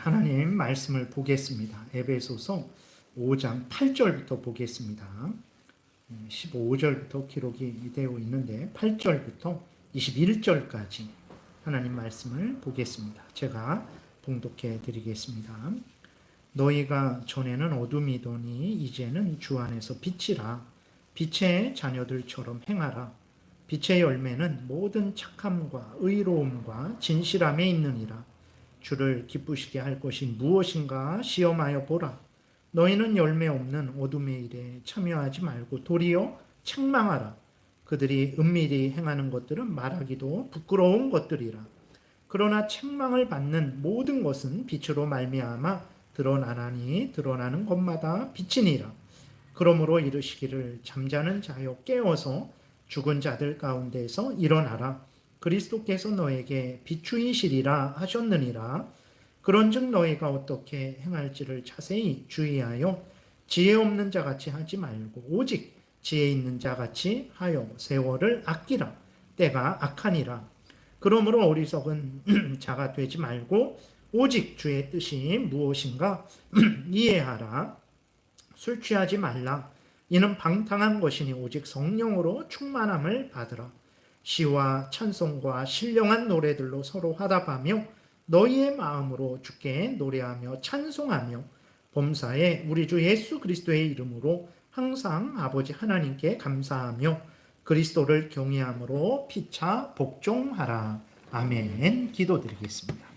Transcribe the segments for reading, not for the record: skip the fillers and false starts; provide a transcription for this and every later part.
하나님 말씀을 보겠습니다. 에베소서 5장 8절부터 보겠습니다. 15절부터 기록이 되어 있는데 8절부터 21절까지 하나님 말씀을 보겠습니다. 제가 봉독해 드리겠습니다. 너희가 전에는 어둠이더니 이제는 주 안에서 빛이라. 빛의 자녀들처럼 행하라. 빛의 열매는 모든 착함과 의로움과 진실함에 있느니라. 주를 기쁘시게 할 것이 무엇인가 시험하여 보라. 너희는 열매 없는 어둠의 일에 참여하지 말고 도리어 책망하라. 그들이 은밀히 행하는 것들은 말하기도 부끄러운 것들이라. 그러나 책망을 받는 모든 것은 빛으로 말미암아 드러나나니 드러나는 것마다 빛이니라. 그러므로 이르시기를 잠자는 자여 깨어서 죽은 자들 가운데서 일어나라. 그리스도께서 너에게 비추이시리라 하셨느니라. 그런즉 너희가 어떻게 행할지를 자세히 주의하여 지혜 없는 자같이 하지 말고 오직 지혜 있는 자같이 하여 세월을 아끼라. 때가 악하니라. 그러므로 어리석은 자가 되지 말고 오직 주의 뜻이 무엇인가 이해하라. 술 취하지 말라. 이는 방탕한 것이니 오직 성령으로 충만함을 받으라. 시와 찬송과 신령한 노래들로 서로 화답하며 너희의 마음으로 주께 노래하며 찬송하며 범사에 우리 주 예수 그리스도의 이름으로 항상 아버지 하나님께 감사하며 그리스도를 경외함으로 피차 복종하라. 아멘. 기도드리겠습니다.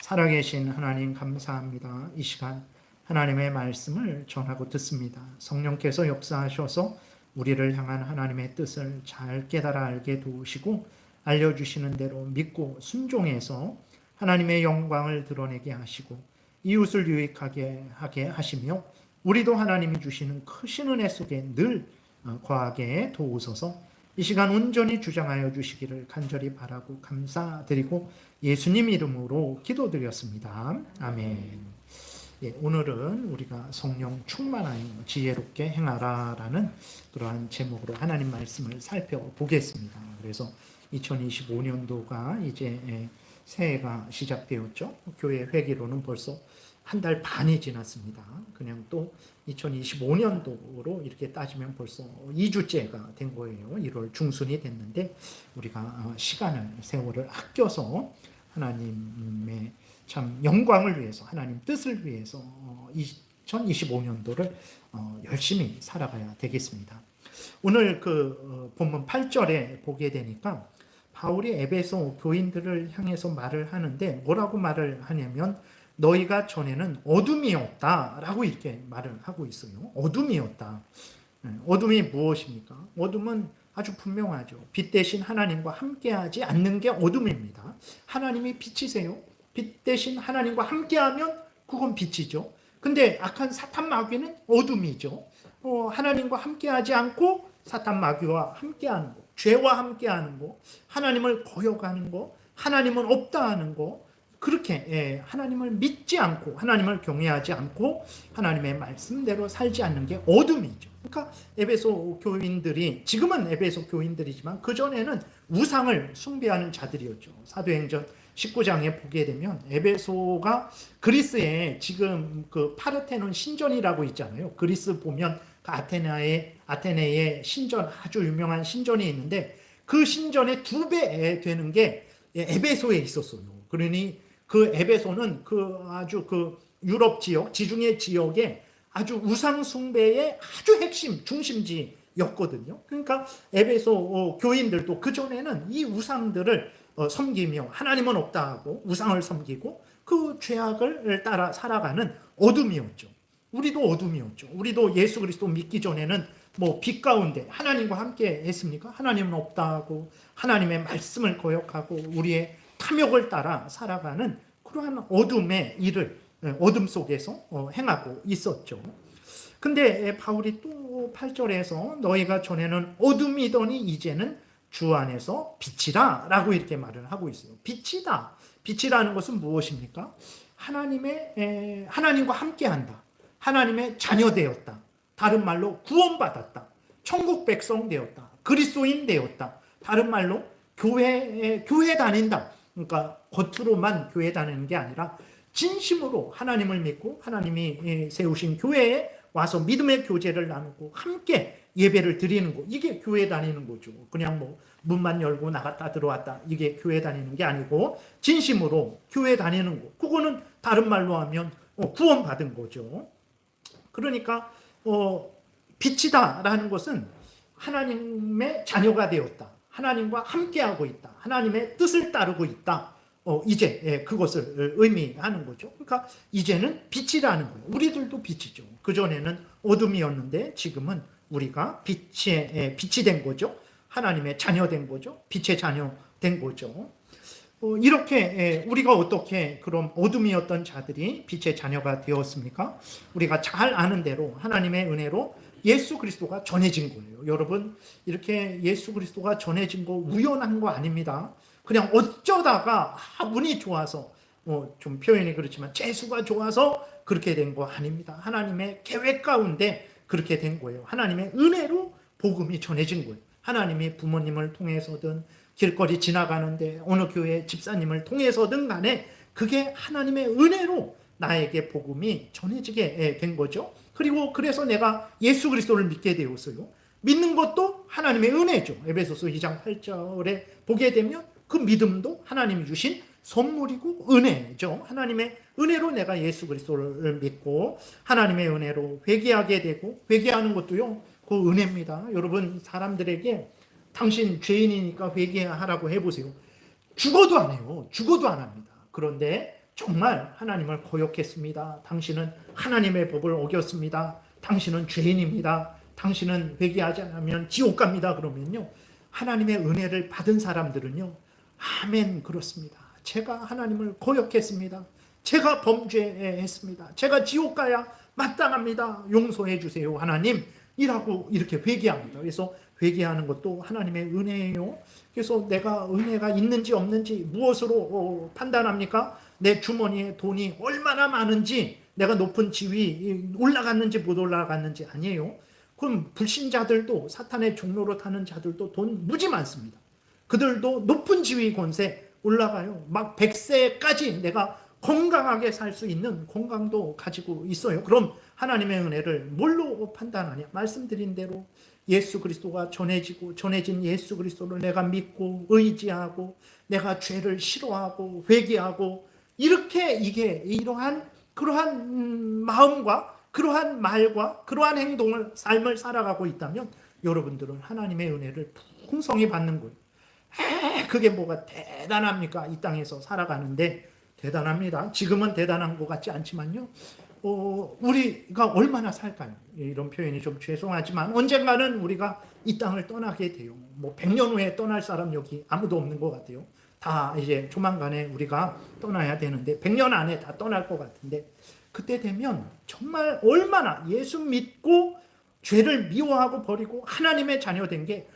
살아계신 하나님 감사합니다. 이 시간 하나님의 말씀을 전하고 듣습니다. 성령께서 역사하셔서 우리를 향한 하나님의 뜻을 잘 깨달아 알게 도우시고 알려주시는 대로 믿고 순종해서 하나님의 영광을 드러내게 하시고 이웃을 유익하게 하게 하시며 우리도 하나님이 주시는 크신 은혜 속에 늘 거하게 도우소서. 이 시간 온전히 주장하여 주시기를 간절히 바라고 감사드리고 예수님 이름으로 기도드렸습니다. 아멘. 예, 오늘은 우리가 성령 충만하여 지혜롭게 행하라라는 그러한 제목으로 하나님 말씀을 살펴보겠습니다. 그래서 2025년도가 이제 새해가 시작되었죠. 교회 회기로는 벌써 한 달 반이 지났습니다. 그냥 또 2025년도로 이렇게 따지면 벌써 2주째가 된 거예요. 1월 중순이 됐는데 우리가 시간을, 세월을 아껴서 하나님의 참 영광을 위해서, 하나님 뜻을 위해서 2025년도를 열심히 살아가야 되겠습니다. 오늘 그 본문 8절에 보게 되니까 바울이 에베소 교인들을 향해서 말을 하는데 뭐라고 말을 하냐면 너희가 전에는 어둠이었다라고 이렇게 말을 하고 있어요. 어둠이었다. 어둠이 무엇입니까? 어둠은 아주 분명하죠. 빛 대신 하나님과 함께하지 않는 게 어둠입니다. 하나님이 빛이세요. 빛 대신 하나님과 함께하면 그건 빛이죠. 근데 악한 사탄 마귀는 어둠이죠. 하나님과 함께하지 않고 사탄 마귀와 함께하는 거, 죄와 함께하는 거, 하나님을 거역하는 거, 하나님은 없다 하는 거, 그렇게 하나님을 믿지 않고 하나님을 경외하지 않고 하나님의 말씀대로 살지 않는 게 어둠이죠. 그러니까 에베소 교인들이, 지금은 에베소 교인들이지만 그전에는 우상을 숭배하는 자들이었죠. 사도행전 19장에 보게 되면 에베소가 그리스에 지금 그 파르테논 신전이라고 있잖아요. 그리스 보면 그 아테네의 신전, 아주 유명한 신전이 있는데 그 신전의 2배 되는 게 에베소에 있었어요. 그러니 그 에베소는 그 아주 그 유럽 지역, 지중해 지역에 아주 우상 숭배의 아주 핵심, 중심지였거든요. 그러니까 에베소 교인들도 그전에는 이 우상들을 섬기며 하나님은 없다 하고 우상을 섬기고 그 죄악을 따라 살아가는 어둠이었죠. 우리도 어둠이었죠. 우리도 예수 그리스도 믿기 전에는 뭐 빛 가운데 하나님과 함께 했습니까? 하나님은 없다 하고 하나님의 말씀을 거역하고 우리의 탐욕을 따라 살아가는 그러한 어둠의 일을 어둠 속에서 행하고 있었죠. 근데 바울이 또 8절에서 너희가 전에는 어둠이더니 이제는 주 안에서 빛이라 라고 이렇게 말을 하고 있어요. 빛이다. 빛이라는 것은 무엇입니까? 하나님과 함께한다. 하나님의 자녀 되었다. 다른 말로 구원받았다. 천국 백성 되었다. 그리스도인 되었다. 다른 말로 교회 다닌다. 그러니까 겉으로만 교회 다니는 게 아니라 진심으로 하나님을 믿고 하나님이 세우신 교회에 와서 믿음의 교제를 나누고 함께 예배를 드리는 거, 이게 교회 다니는 거죠. 그냥 뭐 문만 열고 나갔다 들어왔다, 이게 교회 다니는 게 아니고 진심으로 교회 다니는 거, 그거는 다른 말로 하면 구원받은 거죠. 그러니까 빛이다라는 것은 하나님의 자녀가 되었다, 하나님과 함께하고 있다, 하나님의 뜻을 따르고 있다, 이제 그것을 의미하는 거죠. 그러니까 이제는 빛이라는 거예요. 우리들도 빛이죠. 그전에는 어둠이었는데 지금은 우리가 빛이 된 거죠. 하나님의 자녀 된 거죠. 빛의 자녀 된 거죠. 이렇게 우리가 어떻게 그럼 어둠이었던 자들이 빛의 자녀가 되었습니까? 우리가 잘 아는 대로 하나님의 은혜로 예수 그리스도가 전해진 거예요. 여러분, 이렇게 예수 그리스도가 전해진 거 우연한 거 아닙니다. 그냥 어쩌다가 운이 좋아서, 좀 표현이 그렇지만 재수가 좋아서 그렇게 된 거 아닙니다. 하나님의 계획 가운데 그렇게 된 거예요. 하나님의 은혜로 복음이 전해진 거예요. 하나님이 부모님을 통해서든 길거리 지나가는데 어느 교회 집사님을 통해서든 간에 그게 하나님의 은혜로 나에게 복음이 전해지게 된 거죠. 그리고 그래서 내가 예수 그리스도를 믿게 되었어요. 믿는 것도 하나님의 은혜죠. 에베소서 2장 8절에 보게 되면 그 믿음도 하나님이 주신 선물이고 은혜죠. 하나님의 은혜로 내가 예수 그리스도를 믿고 하나님의 은혜로 회개하게 되고, 회개하는 것도요, 그 은혜입니다. 여러분, 사람들에게 당신 죄인이니까 회개하라고 해보세요. 죽어도 안 해요. 죽어도 안 합니다. 그런데 정말 하나님을 거역했습니다. 당신은 하나님의 법을 어겼습니다. 당신은 죄인입니다. 당신은 회개하지 않으면 지옥 갑니다. 그러면요, 하나님의 은혜를 받은 사람들은요, 아멘, 그렇습니다. 제가 하나님을 거역했습니다. 제가 범죄했습니다. 제가 지옥 가야 마땅합니다. 용서해 주세요, 하나님. 이라고 이렇게 회개합니다. 그래서 회개하는 것도 하나님의 은혜예요. 그래서 내가 은혜가 있는지 없는지 무엇으로 판단합니까? 내 주머니에 돈이 얼마나 많은지, 내가 높은 지위 올라갔는지 못 올라갔는지 아니에요. 그럼 불신자들도, 사탄의 종로로 타는 자들도 돈 무지 많습니다. 그들도 높은 지위 권세 올라가요. 막 100세까지 내가 건강하게 살 수 있는 건강도 가지고 있어요. 그럼 하나님의 은혜를 뭘로 판단하냐? 말씀드린 대로 예수 그리스도가 전해진 예수 그리스도를 내가 믿고 의지하고, 내가 죄를 싫어하고 회개하고, 이렇게 이게 그러한 마음과 그러한 말과 그러한 행동을, 삶을 살아가고 있다면 여러분들은 하나님의 은혜를 풍성히 받는 거예요. 그게 뭐가 대단합니까? 이 땅에서 살아가는데 대단합니다. 지금은 대단한 것 같지 않지만요, 우리가 얼마나 살까요? 이런 표현이 좀 죄송하지만 언젠가는 우리가 이 땅을 떠나게 돼요. 뭐 100년 후에 떠날 사람 여기 아무도 없는 것 같아요. 다 이제 조만간에 우리가 떠나야 되는데 100년 안에 다 떠날 것 같은데, 그때 되면 정말 얼마나 예수 믿고 죄를 미워하고 버리고 하나님의 자녀 된 게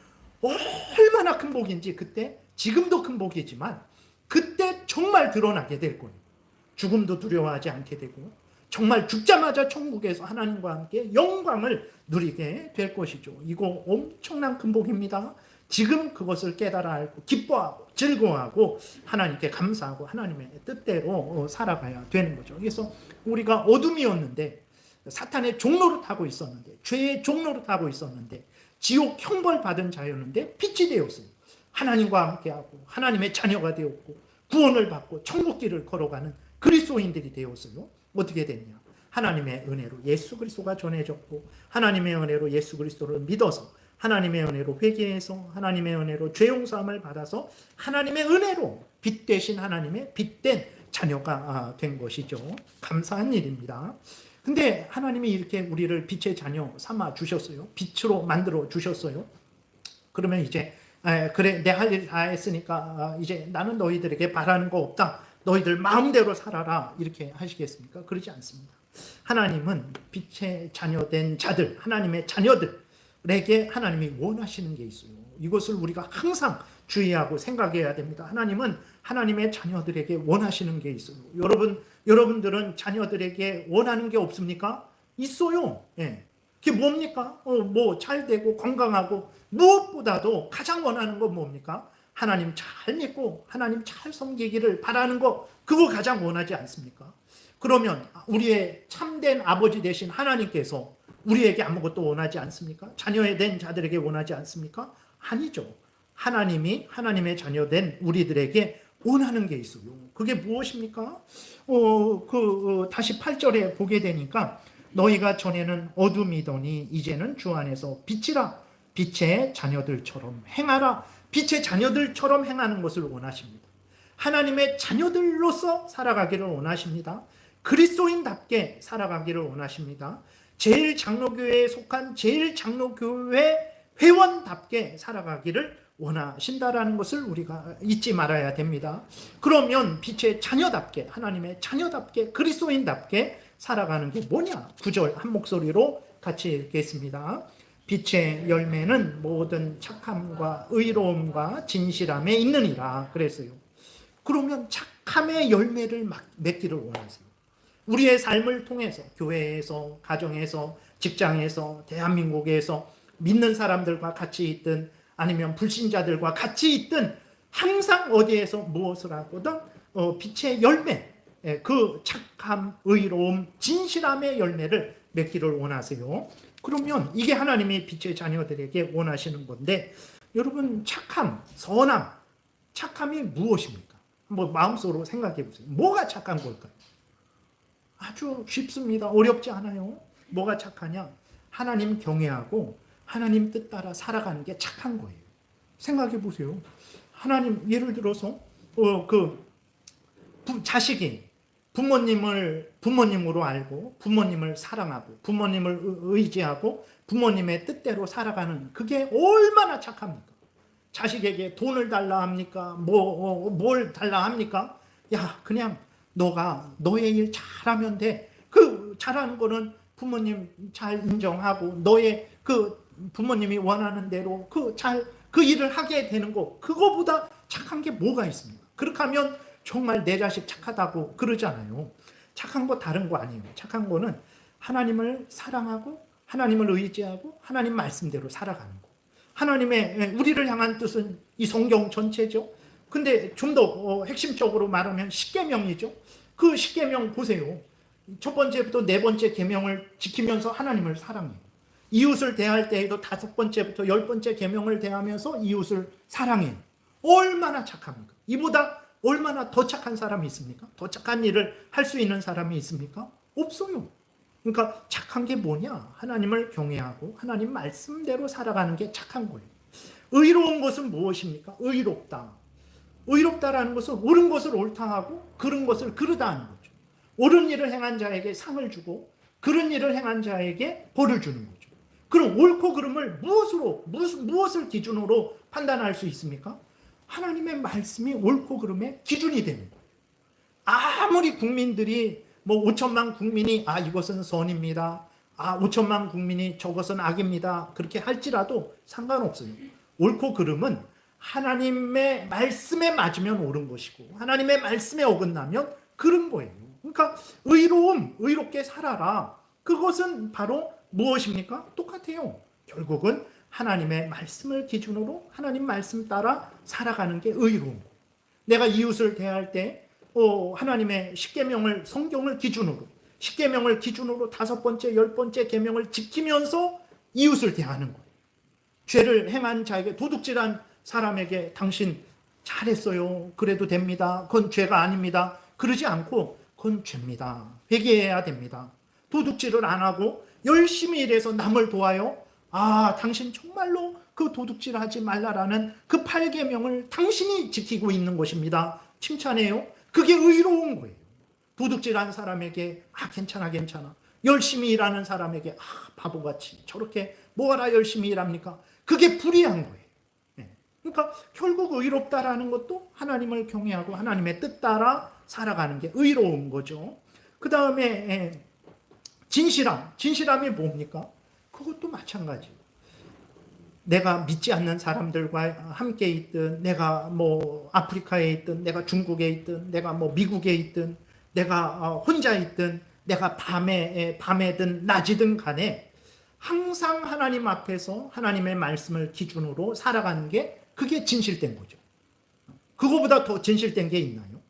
얼마나 큰 복인지, 그때, 지금도 큰 복이지만 그때 정말 드러나게 될 거예요. 죽음도 두려워하지 않게 되고 정말 죽자마자 천국에서 하나님과 함께 영광을 누리게 될 것이죠. 이거 엄청난 큰 복입니다. 지금 그것을 깨달아 알고 기뻐하고 즐거워하고 하나님께 감사하고 하나님의 뜻대로 살아가야 되는 거죠. 그래서 우리가 어둠이었는데, 사탄의 종로로 타고 있었는데, 죄의 종로로 타고 있었는데, 지옥 형벌 받은 자였는데 빛이 되었어요. 하나님과 함께하고 하나님의 자녀가 되었고 구원을 받고 천국길을 걸어가는 그리스도인들이 되었어요. 어떻게 됐냐? 하나님의 은혜로 예수 그리스도가 전해졌고, 하나님의 은혜로 예수 그리스도를 믿어서, 하나님의 은혜로 회개해서, 하나님의 은혜로 죄 용서함을 받아서, 하나님의 은혜로 빛 되신 하나님의 빛된 자녀가 된 것이죠. 감사한 일입니다. 근데 하나님이 이렇게 우리를 빛의 자녀 삼아 주셨어요. 빛으로 만들어 주셨어요. 그러면 이제 그래, 내 할 일 다 했으니까 이제 나는 너희들에게 바라는 거 없다, 너희들 마음대로 살아라, 이렇게 하시겠습니까? 그러지 않습니다. 하나님은 빛의 자녀된 자들, 하나님의 자녀들에게 하나님이 원하시는 게 있어요. 이것을 우리가 항상 주의하고 생각해야 됩니다. 하나님은 하나님의 자녀들에게 원하시는 게 있어요. 여러분들은 자녀들에게 원하는 게 없습니까? 있어요. 예. 그게 뭡니까? 뭐 잘 되고 건강하고, 무엇보다도 가장 원하는 건 뭡니까? 하나님 잘 믿고 하나님 잘 섬기기를 바라는 거, 그거 가장 원하지 않습니까? 그러면 우리의 참된 아버지 되신 하나님께서 우리에게 아무것도 원하지 않습니까? 자녀의 된 자들에게 원하지 않습니까? 아니죠. 하나님이 하나님의 자녀된 우리들에게 원하는 게 있어요. 그게 무엇입니까? 다시 8절에 보게 되니까 너희가 전에는 어둠이더니 이제는 주 안에서 빛이라. 빛의 자녀들처럼 행하라. 빛의 자녀들처럼 행하는 것을 원하십니다. 하나님의 자녀들로서 살아가기를 원하십니다. 그리스도인답게 살아가기를 원하십니다. 제일장로교회에 속한 제일장로교회 회원답게 살아가기를 원하신다라는 것을 우리가 잊지 말아야 됩니다. 그러면 빛의 자녀답게, 하나님의 자녀답게, 그리스도인답게 살아가는 게 뭐냐? 9절 한 목소리로 같이 읽겠습니다. 빛의 열매는 모든 착함과 의로움과 진실함에 있느니라 그랬어요. 그러면 착함의 열매를 맺기를 원하세요. 우리의 삶을 통해서 교회에서, 가정에서, 직장에서, 대한민국에서 믿는 사람들과 같이 있든 아니면 불신자들과 같이 있든 항상 어디에서 무엇을 하거든 빛의 열매, 그 착함, 의로움, 진실함의 열매를 맺기를 원하세요. 그러면 이게 하나님이 빛의 자녀들에게 원하시는 건데, 여러분 착함, 선함, 착함이 무엇입니까? 한번 마음속으로 생각해 보세요. 뭐가 착한 걸까요? 아주 쉽습니다. 어렵지 않아요. 뭐가 착하냐? 하나님 경외하고 하나님 뜻 따라 살아가는 게 착한 거예요. 생각해 보세요. 하나님, 예를 들어서 자식이 부모님을 부모님으로 알고 부모님을 사랑하고 부모님을 의지하고 부모님의 뜻대로 살아가는, 그게 얼마나 착합니까? 자식에게 돈을 달라 합니까? 뭘 달라 합니까? 야, 그냥 너가 너의 일 잘하면 돼. 그 잘하는 거는 부모님 잘 인정하고 너의 그 부모님이 원하는 대로 그 일을 하게 되는 거, 그거보다 착한 게 뭐가 있습니까? 그렇게 하면 정말 내 자식 착하다고 그러잖아요. 착한 거 다른 거 아니에요. 착한 거는 하나님을 사랑하고 하나님을 의지하고 하나님 말씀대로 살아가는 거. 하나님의 우리를 향한 뜻은 이 성경 전체죠. 근데 좀 더 핵심적으로 말하면 십계명이죠. 그 십계명 보세요. 첫 번째부터 네 번째 계명을 지키면서 하나님을 사랑해요. 이웃을 대할 때에도 5번째부터 10번째 계명을 대하면서 이웃을 사랑해요. 얼마나 착합니까? 이보다 얼마나 더 착한 사람이 있습니까? 더 착한 일을 할 수 있는 사람이 있습니까? 없어요. 그러니까 착한 게 뭐냐? 하나님을 경외하고 하나님 말씀대로 살아가는 게 착한 거예요. 의로운 것은 무엇입니까? 의롭다. 의롭다라는 것은 옳은 것을 옳다 하고 그른 것을 그르다 하는 거죠. 옳은 일을 행한 자에게 상을 주고 그른 일을 행한 자에게 벌을 주는 거죠. 그럼 옳고 그름을 무엇을 기준으로 판단할 수 있습니까? 하나님의 말씀이 옳고 그름의 기준이 되는 거예요. 아무리 국민들이 5천만 국민이 이것은 선입니다. 5천만 국민이 저것은 악입니다. 그렇게 할지라도 상관없어요. 옳고 그름은 하나님의 말씀에 맞으면 옳은 것이고 하나님의 말씀에 어긋나면 그른 거예요. 그러니까 의롭게 살아라. 그것은 바로 무엇입니까? 똑같아요. 결국은 하나님의 말씀을 기준으로 하나님 말씀 따라 살아가는 게 의로운 거. 내가 이웃을 대할 때 하나님의 십계명을, 성경을 기준으로, 십계명을 기준으로 5번째, 10번째 계명을 지키면서 이웃을 대하는 거예요. 죄를 행한 자에게, 도둑질한 사람에게 당신 잘했어요. 그래도 됩니다. 그건 죄가 아닙니다. 그러지 않고 그건 죄입니다. 회개해야 됩니다. 도둑질을 안 하고 열심히 일해서 남을 도와요. 당신 정말로 그 도둑질하지 말라라는 그 8계명을 당신이 지키고 있는 것입니다. 칭찬해요. 그게 의로운 거예요. 도둑질한 사람에게 괜찮아. 열심히 일하는 사람에게 바보같이 저렇게 뭐하라 열심히 일합니까? 그게 불의한 거예요. 그러니까 결국 의롭다라는 것도 하나님을 경외하고 하나님의 뜻 따라 살아가는 게 의로운 거죠. 그 다음에 진실함이 뭡니까? 그것도 마찬가지예요. 내가 믿지 않는 사람들과 함께 있든, 내가 아프리카에 있든, 내가 중국에 있든, 내가 미국에 있든, 내가 혼자 있든, 내가 밤에든 낮이든 간에 항상 하나님 앞에서 하나님의 말씀을 기준으로 살아가는 게, 그게 진실된 거죠. 그거보다 더 진실된 게 있나요?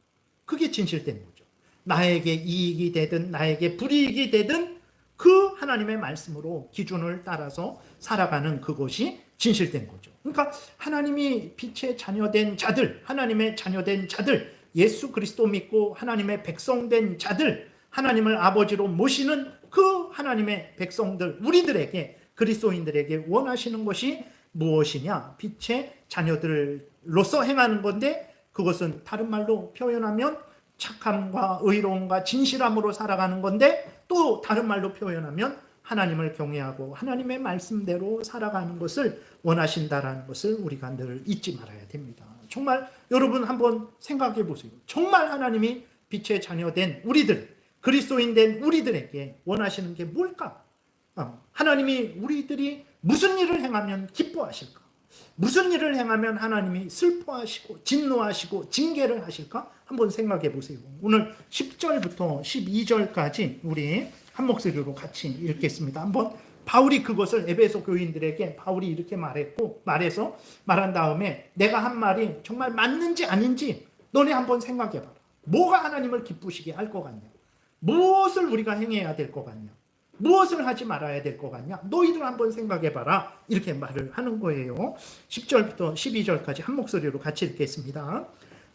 그게 진실된 거죠. 나에게 이익이 되든 나에게 불이익이 되든 그 하나님의 말씀으로 기준을 따라서 살아가는 그것이 진실된 거죠. 그러니까 하나님이 빛의 자녀된 자들, 하나님의 자녀된 자들, 예수 그리스도 믿고 하나님의 백성된 자들, 하나님을 아버지로 모시는 그 하나님의 백성들, 우리들에게, 그리스도인들에게 원하시는 것이 무엇이냐? 빛의 자녀들로서 행하는 건데, 그것은 다른 말로 표현하면 착함과 의로움과 진실함으로 살아가는 건데, 또 다른 말로 표현하면 하나님을 경외하고 하나님의 말씀대로 살아가는 것을 원하신다라는 것을 우리가 늘 잊지 말아야 됩니다. 정말 여러분 한번 생각해 보세요. 정말 하나님이 빛의 자녀된 우리들, 그리스도인 된 우리들에게 원하시는 게 뭘까? 하나님이 우리들이 무슨 일을 행하면 기뻐하실까? 무슨 일을 행하면 하나님이 슬퍼하시고 진노하시고 징계를 하실까? 한번 생각해 보세요. 오늘 10절부터 12절까지 우리 한 목소리로 같이 읽겠습니다. 한번 바울이 그것을 에베소 교인들에게 바울이 이렇게 말한 다음에 내가 한 말이 정말 맞는지 아닌지 너네 한번 생각해 봐라. 뭐가 하나님을 기쁘시게 할 것 같냐? 무엇을 우리가 행해야 될 것 같냐? 무엇을 하지 말아야 될 것 같냐? 너희들 한번 생각해 봐라. 이렇게 말을 하는 거예요. 10절부터 12절까지 한 목소리로 같이 읽겠습니다.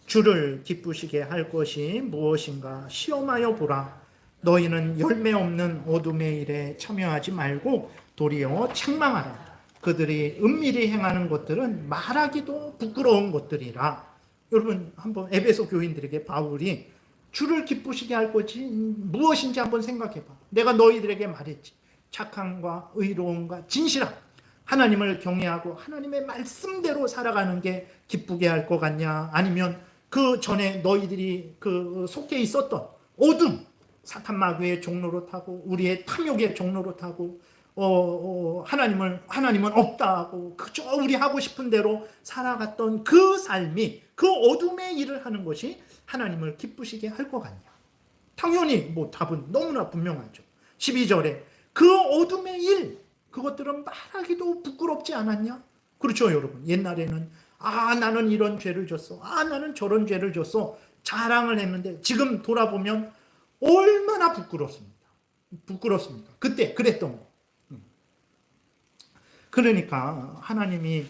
주를 기쁘시게 할 것이 무엇인가 시험하여 보라. 너희는 열매 없는 어둠의 일에 참여하지 말고 도리어 책망하라. 그들이 은밀히 행하는 것들은 말하기도 부끄러운 것들이라. 여러분 한번 에베소 교인들에게 바울이 주를 기쁘시게 할 것이 무엇인지 한번 생각해 봐. 내가 너희들에게 말했지. 착함과 의로움과 진실함. 하나님을 경외하고 하나님의 말씀대로 살아가는 게 기쁘게 할 것 같냐? 아니면 그 전에 너희들이 그 속해 있었던 어둠, 사탄 마귀의 종로로 타고 우리의 탐욕의 종로로 타고 하나님은 없다 하고 그저 우리 하고 싶은 대로 살아갔던 그 삶이 그 어둠의 일을 하는 것이 하나님을 기쁘시게 할 것 같냐? 당연히 뭐 답은 너무나 분명하죠. 12절에 그 어둠의 일, 그것들은 말하기도 부끄럽지 않았냐? 그렇죠, 여러분. 옛날에는 나는 이런 죄를 졌어. 나는 저런 죄를 졌어. 자랑을 했는데 지금 돌아보면 얼마나 부끄럽습니다. 그때 그랬던 거. 그러니까 하나님이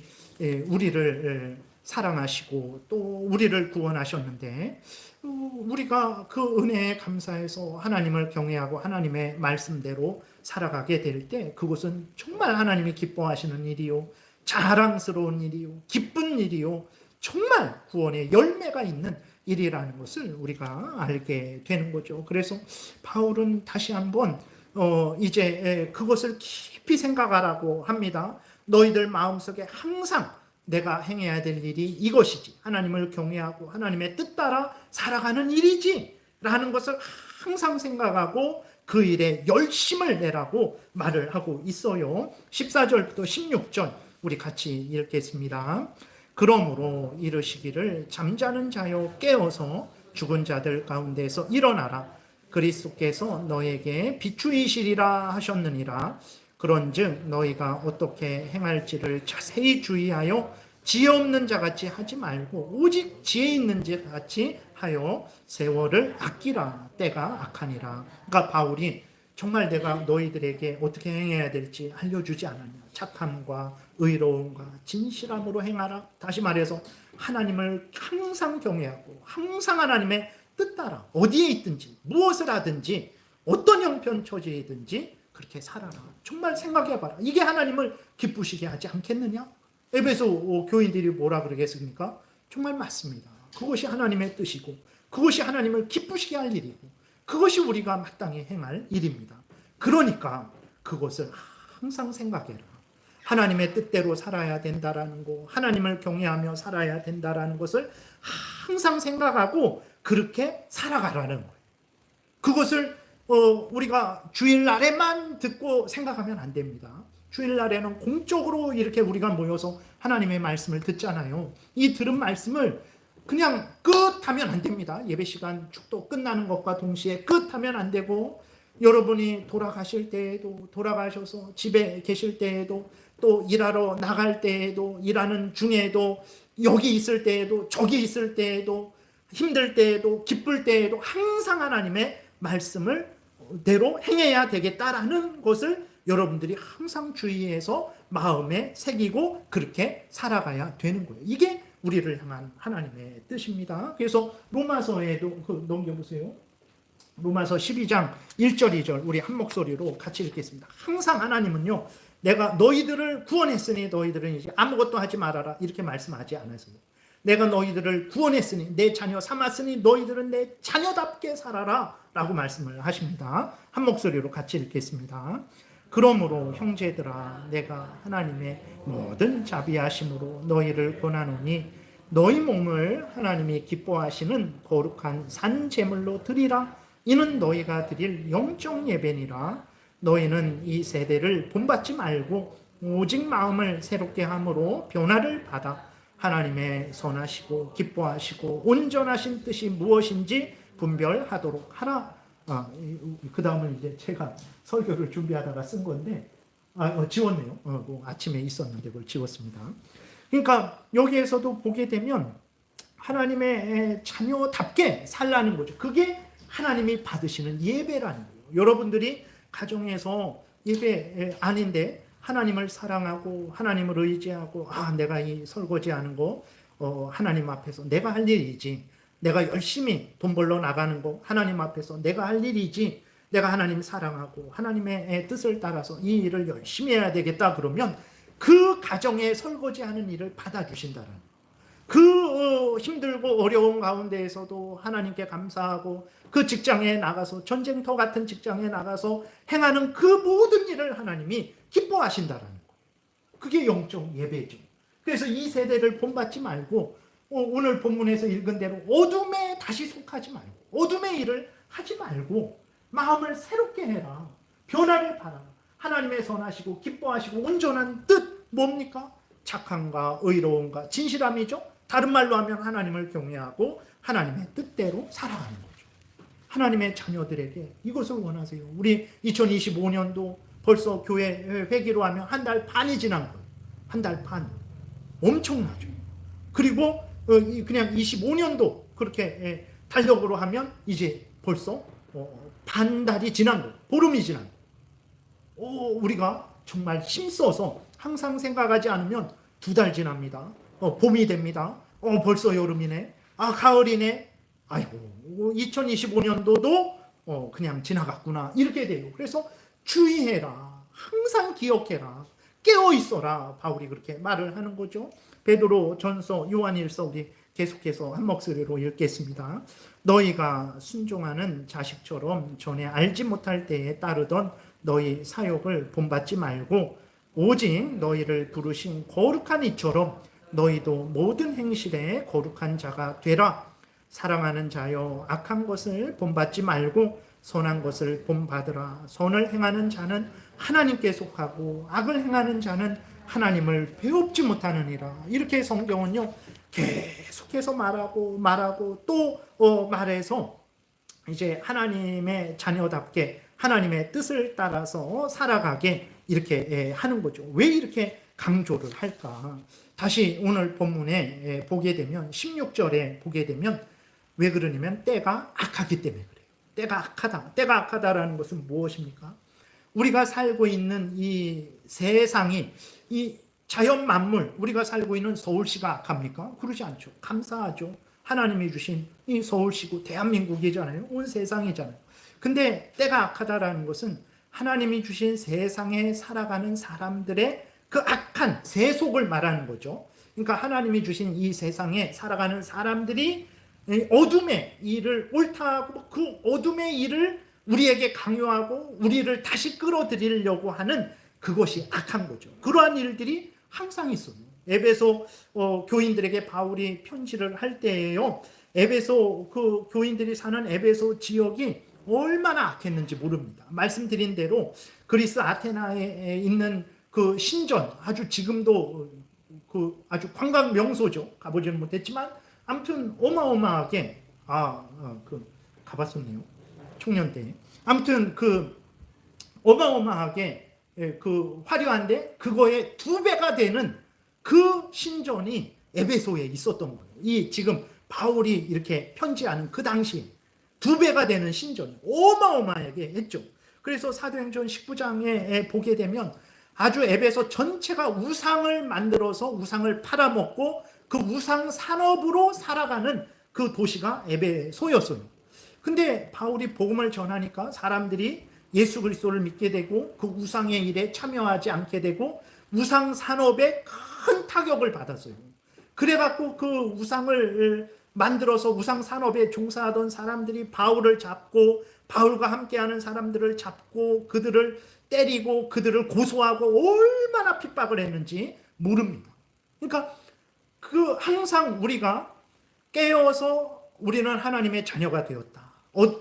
우리를 사랑하시고 또 우리를 구원하셨는데 우리가 그 은혜에 감사해서 하나님을 경외하고 하나님의 말씀대로 살아가게 될 때 그것은 정말 하나님이 기뻐하시는 일이요, 자랑스러운 일이요, 기쁜 일이요, 정말 구원의 열매가 있는 일이라는 것을 우리가 알게 되는 거죠. 그래서 바울은 다시 한번 이제 그것을 깊이 생각하라고 합니다. 너희들 마음속에 항상 내가 행해야 될 일이 이것이지, 하나님을 경외하고 하나님의 뜻 따라 살아가는 일이지 라는 것을 항상 생각하고 그 일에 열심을 내라고 말을 하고 있어요. 14절부터 16절 우리 같이 읽겠습니다. 그러므로 이르시기를 잠자는 자여 깨어서 죽은 자들 가운데서 일어나라. 그리스도께서 너에게 비추이시리라 하셨느니라. 그런즉 너희가 어떻게 행할지를 자세히 주의하여 지혜 없는 자같이 하지 말고 오직 지혜 있는 자같이 하여 세월을 아끼라. 때가 악하니라. 그러니까 바울이 정말 내가 너희들에게 어떻게 행해야 될지 알려주지 않았냐. 착함과 의로움과 진실함으로 행하라. 다시 말해서 하나님을 항상 경외하고 항상 하나님의 뜻 따라 어디에 있든지 무엇을 하든지 어떤 형편 처지이든지 그렇게 살아라. 정말 생각해봐라. 이게 하나님을 기쁘시게 하지 않겠느냐? 에베소 교인들이 뭐라 그러겠습니까? 정말 맞습니다. 그것이 하나님의 뜻이고 그것이 하나님을 기쁘시게 할 일이고 그것이 우리가 마땅히 행할 일입니다. 그러니까 그것을 항상 생각해라. 하나님의 뜻대로 살아야 된다라는 거, 하나님을 경외하며 살아야 된다라는 것을 항상 생각하고 그렇게 살아가라는 거예요. 그것을 우리가 주일날에만 듣고 생각하면 안 됩니다. 주일날에는 공적으로 이렇게 우리가 모여서 하나님의 말씀을 듣잖아요. 이 들은 말씀을 그냥 끝하면 안 됩니다. 예배 시간 축도 끝나는 것과 동시에 끝하면 안 되고 여러분이 돌아가실 때에도 돌아가셔서 집에 계실 때에도 또 일하러 나갈 때에도 일하는 중에도 여기 있을 때에도 저기 있을 때에도 힘들 때에도 기쁠 때에도 항상 하나님의 말씀을 대로 행해야 되겠다라는 것을 여러분들이 항상 주의해서 마음에 새기고 그렇게 살아가야 되는 거예요. 이게 우리를 향한 하나님의 뜻입니다. 그래서 로마서에도 넘겨보세요. 로마서 12장 1절 2절 우리 한 목소리로 같이 읽겠습니다. 항상 하나님은요, 내가 너희들을 구원했으니 너희들은 이제 아무것도 하지 말아라 이렇게 말씀하지 않았어요. 내가 너희들을 구원했으니 내 자녀 삼았으니 너희들은 내 자녀답게 살아라 라고 말씀을 하십니다. 한 목소리로 같이 읽겠습니다. 그러므로 형제들아 내가 하나님의 모든 자비하심으로 너희를 권하노니 너희 몸을 하나님이 기뻐하시는 거룩한 산 제물로 드리라. 이는 너희가 드릴 영적 예배니라. 너희는 이 세대를 본받지 말고 오직 마음을 새롭게 함으로 변화를 받아 하나님의 선하시고 기뻐하시고 온전하신 뜻이 무엇인지 분별하도록 하라. 그 다음은 이제 제가 설교를 준비하다가 쓴 건데 지웠네요. 아침에 있었는데 그걸 지웠습니다. 그러니까 여기에서도 보게 되면 하나님의 자녀답게 살라는 거죠. 그게 하나님이 받으시는 예배라는 거예요. 여러분들이 가정에서 예배 아닌데 하나님을 사랑하고 하나님을 의지하고 내가 이 설거지하는 거 하나님 앞에서 내가 할 일이지, 내가 열심히 돈 벌러 나가는 거 하나님 앞에서 내가 할 일이지, 내가 하나님 사랑하고 하나님의 뜻을 따라서 이 일을 열심히 해야 되겠다 그러면 그 가정에 설거지하는 일을 받아주신다는 거예요. 그 힘들고 어려운 가운데에서도 하나님께 감사하고 그 직장에 나가서 전쟁터 같은 직장에 나가서 행하는 그 모든 일을 하나님이 기뻐하신다는 거예요. 그게 영적 예배죠. 그래서 이 세대를 본받지 말고 오늘 본문에서 읽은 대로 어둠에 다시 속하지 말고 어둠의 일을 하지 말고 마음을 새롭게 해라. 변화를 바라. 하나님의 선하시고 기뻐하시고 온전한 뜻 뭡니까? 착함과 의로움과 진실함이죠. 다른 말로 하면 하나님을 경외하고 하나님의 뜻대로 살아가는 거죠. 하나님의 자녀들에게 이것을 원하세요. 우리 2025년도 벌써 교회 회기로 하면 한 달 반이 지난 거예요. 한 달 반. 엄청나죠. 그리고 그냥 25년도 그렇게 달력으로 하면 이제 벌써 반달이 지난 거예요. 보름이 지난 거예요. 우리가 정말 힘써서 항상 생각하지 않으면 2달 지납니다. 봄이 됩니다. 벌써 여름이네. 가을이네. 아이고 2025년도도 그냥 지나갔구나. 이렇게 돼요. 그래서 주의해라. 항상 기억해라. 깨어있어라. 바울이 그렇게 말을 하는 거죠. 베드로 전서 요한일서 우리 계속해서 한 목소리로 읽겠습니다. 너희가 순종하는 자식처럼 전에 알지 못할 때에 따르던 너희 사욕을 본받지 말고 오직 너희를 부르신 거룩한 이처럼 너희도 모든 행실에 거룩한 자가 되라. 사랑하는 자여 악한 것을 본받지 말고 선한 것을 본받으라. 선을 행하는 자는 하나님께 속하고 악을 행하는 자는 하나님을 배웁지 못하느니라. 이렇게 성경은요 계속해서 말하고 또 말해서 이제 하나님의 자녀답게 하나님의 뜻을 따라서 살아가게 이렇게 하는 거죠. 왜 이렇게 강조를 할까? 다시 오늘 본문에 보게 되면 16절에 보게 되면 왜 그러냐면 때가 악하기 때문에 그래요. 때가 악하다. 때가 악하다라는 것은 무엇입니까? 우리가 살고 있는 이 세상이 이 자연 만물, 우리가 살고 있는 서울시가 악합니까? 그러지 않죠. 감사하죠. 하나님이 주신 이 서울시고 대한민국이잖아요. 온 세상이잖아요. 근데 때가 악하다라는 것은 하나님이 주신 세상에 살아가는 사람들의 그 악한 세속을 말하는 거죠. 그러니까 하나님이 주신 이 세상에 살아가는 사람들이 어둠의 일을 옳다고 그 어둠의 일을 우리에게 강요하고 우리를 다시 끌어들이려고 하는 그것이 악한 거죠. 그러한 일들이 항상 있어요. 에베소 교인들에게 바울이 편지를 할 때에요. 에베소 그 교인들이 사는 에베소 지역이 얼마나 악했는지 모릅니다. 말씀드린 대로 그리스 아테나에 있는 그 신전 아주 지금도 그 아주 관광 명소죠. 가보지는 못했지만 아무튼 어마어마하게 가봤었네요. 청년 때. 아무튼 그 어마어마하게 그 화려한데 그거의 2배가 되는 그 신전이 에베소에 있었던 거예요. 이 지금 바울이 이렇게 편지하는 그 당시에 2배가 되는 신전이 어마어마하게 했죠. 그래서 사도행전 19장에 보게 되면 아주 에베소 전체가 우상을 만들어서 우상을 팔아먹고 그 우상 산업으로 살아가는 그 도시가 에베소였어요. 근데 바울이 복음을 전하니까 사람들이 예수 그리스도를 믿게 되고 그 우상의 일에 참여하지 않게 되고 우상 산업에 큰 타격을 받았어요. 그래갖고 그 우상을 만들어서 우상 산업에 종사하던 사람들이 바울을 잡고 바울과 함께하는 사람들을 잡고 그들을 때리고 그들을 고소하고 얼마나 핍박을 했는지 모릅니다. 그러니까 그 항상 우리가 깨어서 우리는 하나님의 자녀가 되었다.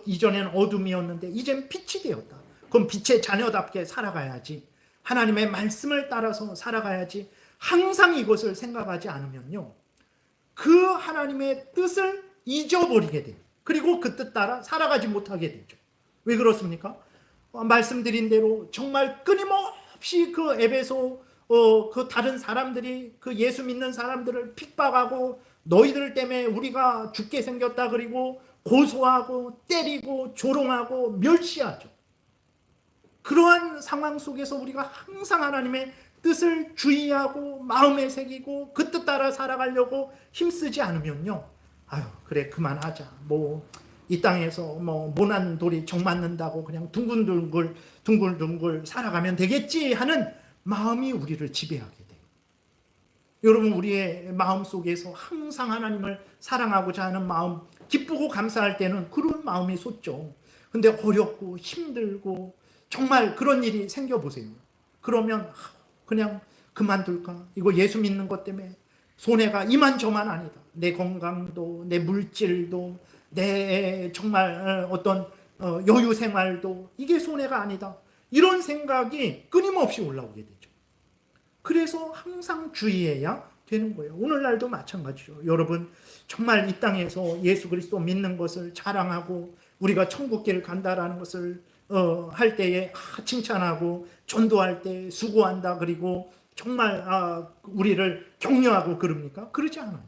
이전에는 어둠이었는데 이젠 빛이 되었다. 그럼 빛의 자녀답게 살아가야지. 하나님의 말씀을 따라서 살아가야지. 항상 이것을 생각하지 않으면요, 그 하나님의 뜻을 잊어버리게 돼요. 그리고 그 뜻 따라 살아가지 못하게 되죠. 왜 그렇습니까? 말씀드린 대로 정말 끊임없이 그 에베소 그 다른 사람들이 그 예수 믿는 사람들을 핍박하고 너희들 때문에 우리가 죽게 생겼다 그리고 고소하고 때리고 조롱하고 멸시하죠. 그러한 상황 속에서 우리가 항상 하나님의 뜻을 주의하고 마음에 새기고 그 뜻 따라 살아가려고 힘쓰지 않으면요, 아유 그래 그만하자, 뭐 이 땅에서 뭐 모난 돌이 정 맞는다고 그냥 둥글둥글 살아가면 되겠지 하는 마음이 우리를 지배하게 돼요. 여러분, 우리의 마음 속에서 항상 하나님을 사랑하고자 하는 마음, 기쁘고 감사할 때는 그런 마음이 솟죠. 근데 어렵고 힘들고 정말 그런 일이 생겨보세요. 그러면 그냥 그만둘까? 이거 예수 믿는 것 때문에 손해가 이만저만 아니다. 내 건강도, 내 물질도, 내 정말 어떤 여유 생활도 이게 손해가 아니다. 이런 생각이 끊임없이 올라오게 되죠. 그래서 항상 주의해야 되는 거예요. 오늘날도 마찬가지죠. 여러분, 정말 이 땅에서 예수 그리스도 믿는 것을 자랑하고 우리가 천국길 간다라는 것을 할 때에 칭찬하고 전도할 때 수고한다 그리고 정말 우리를 격려하고 그럽니까? 그러지 않아요.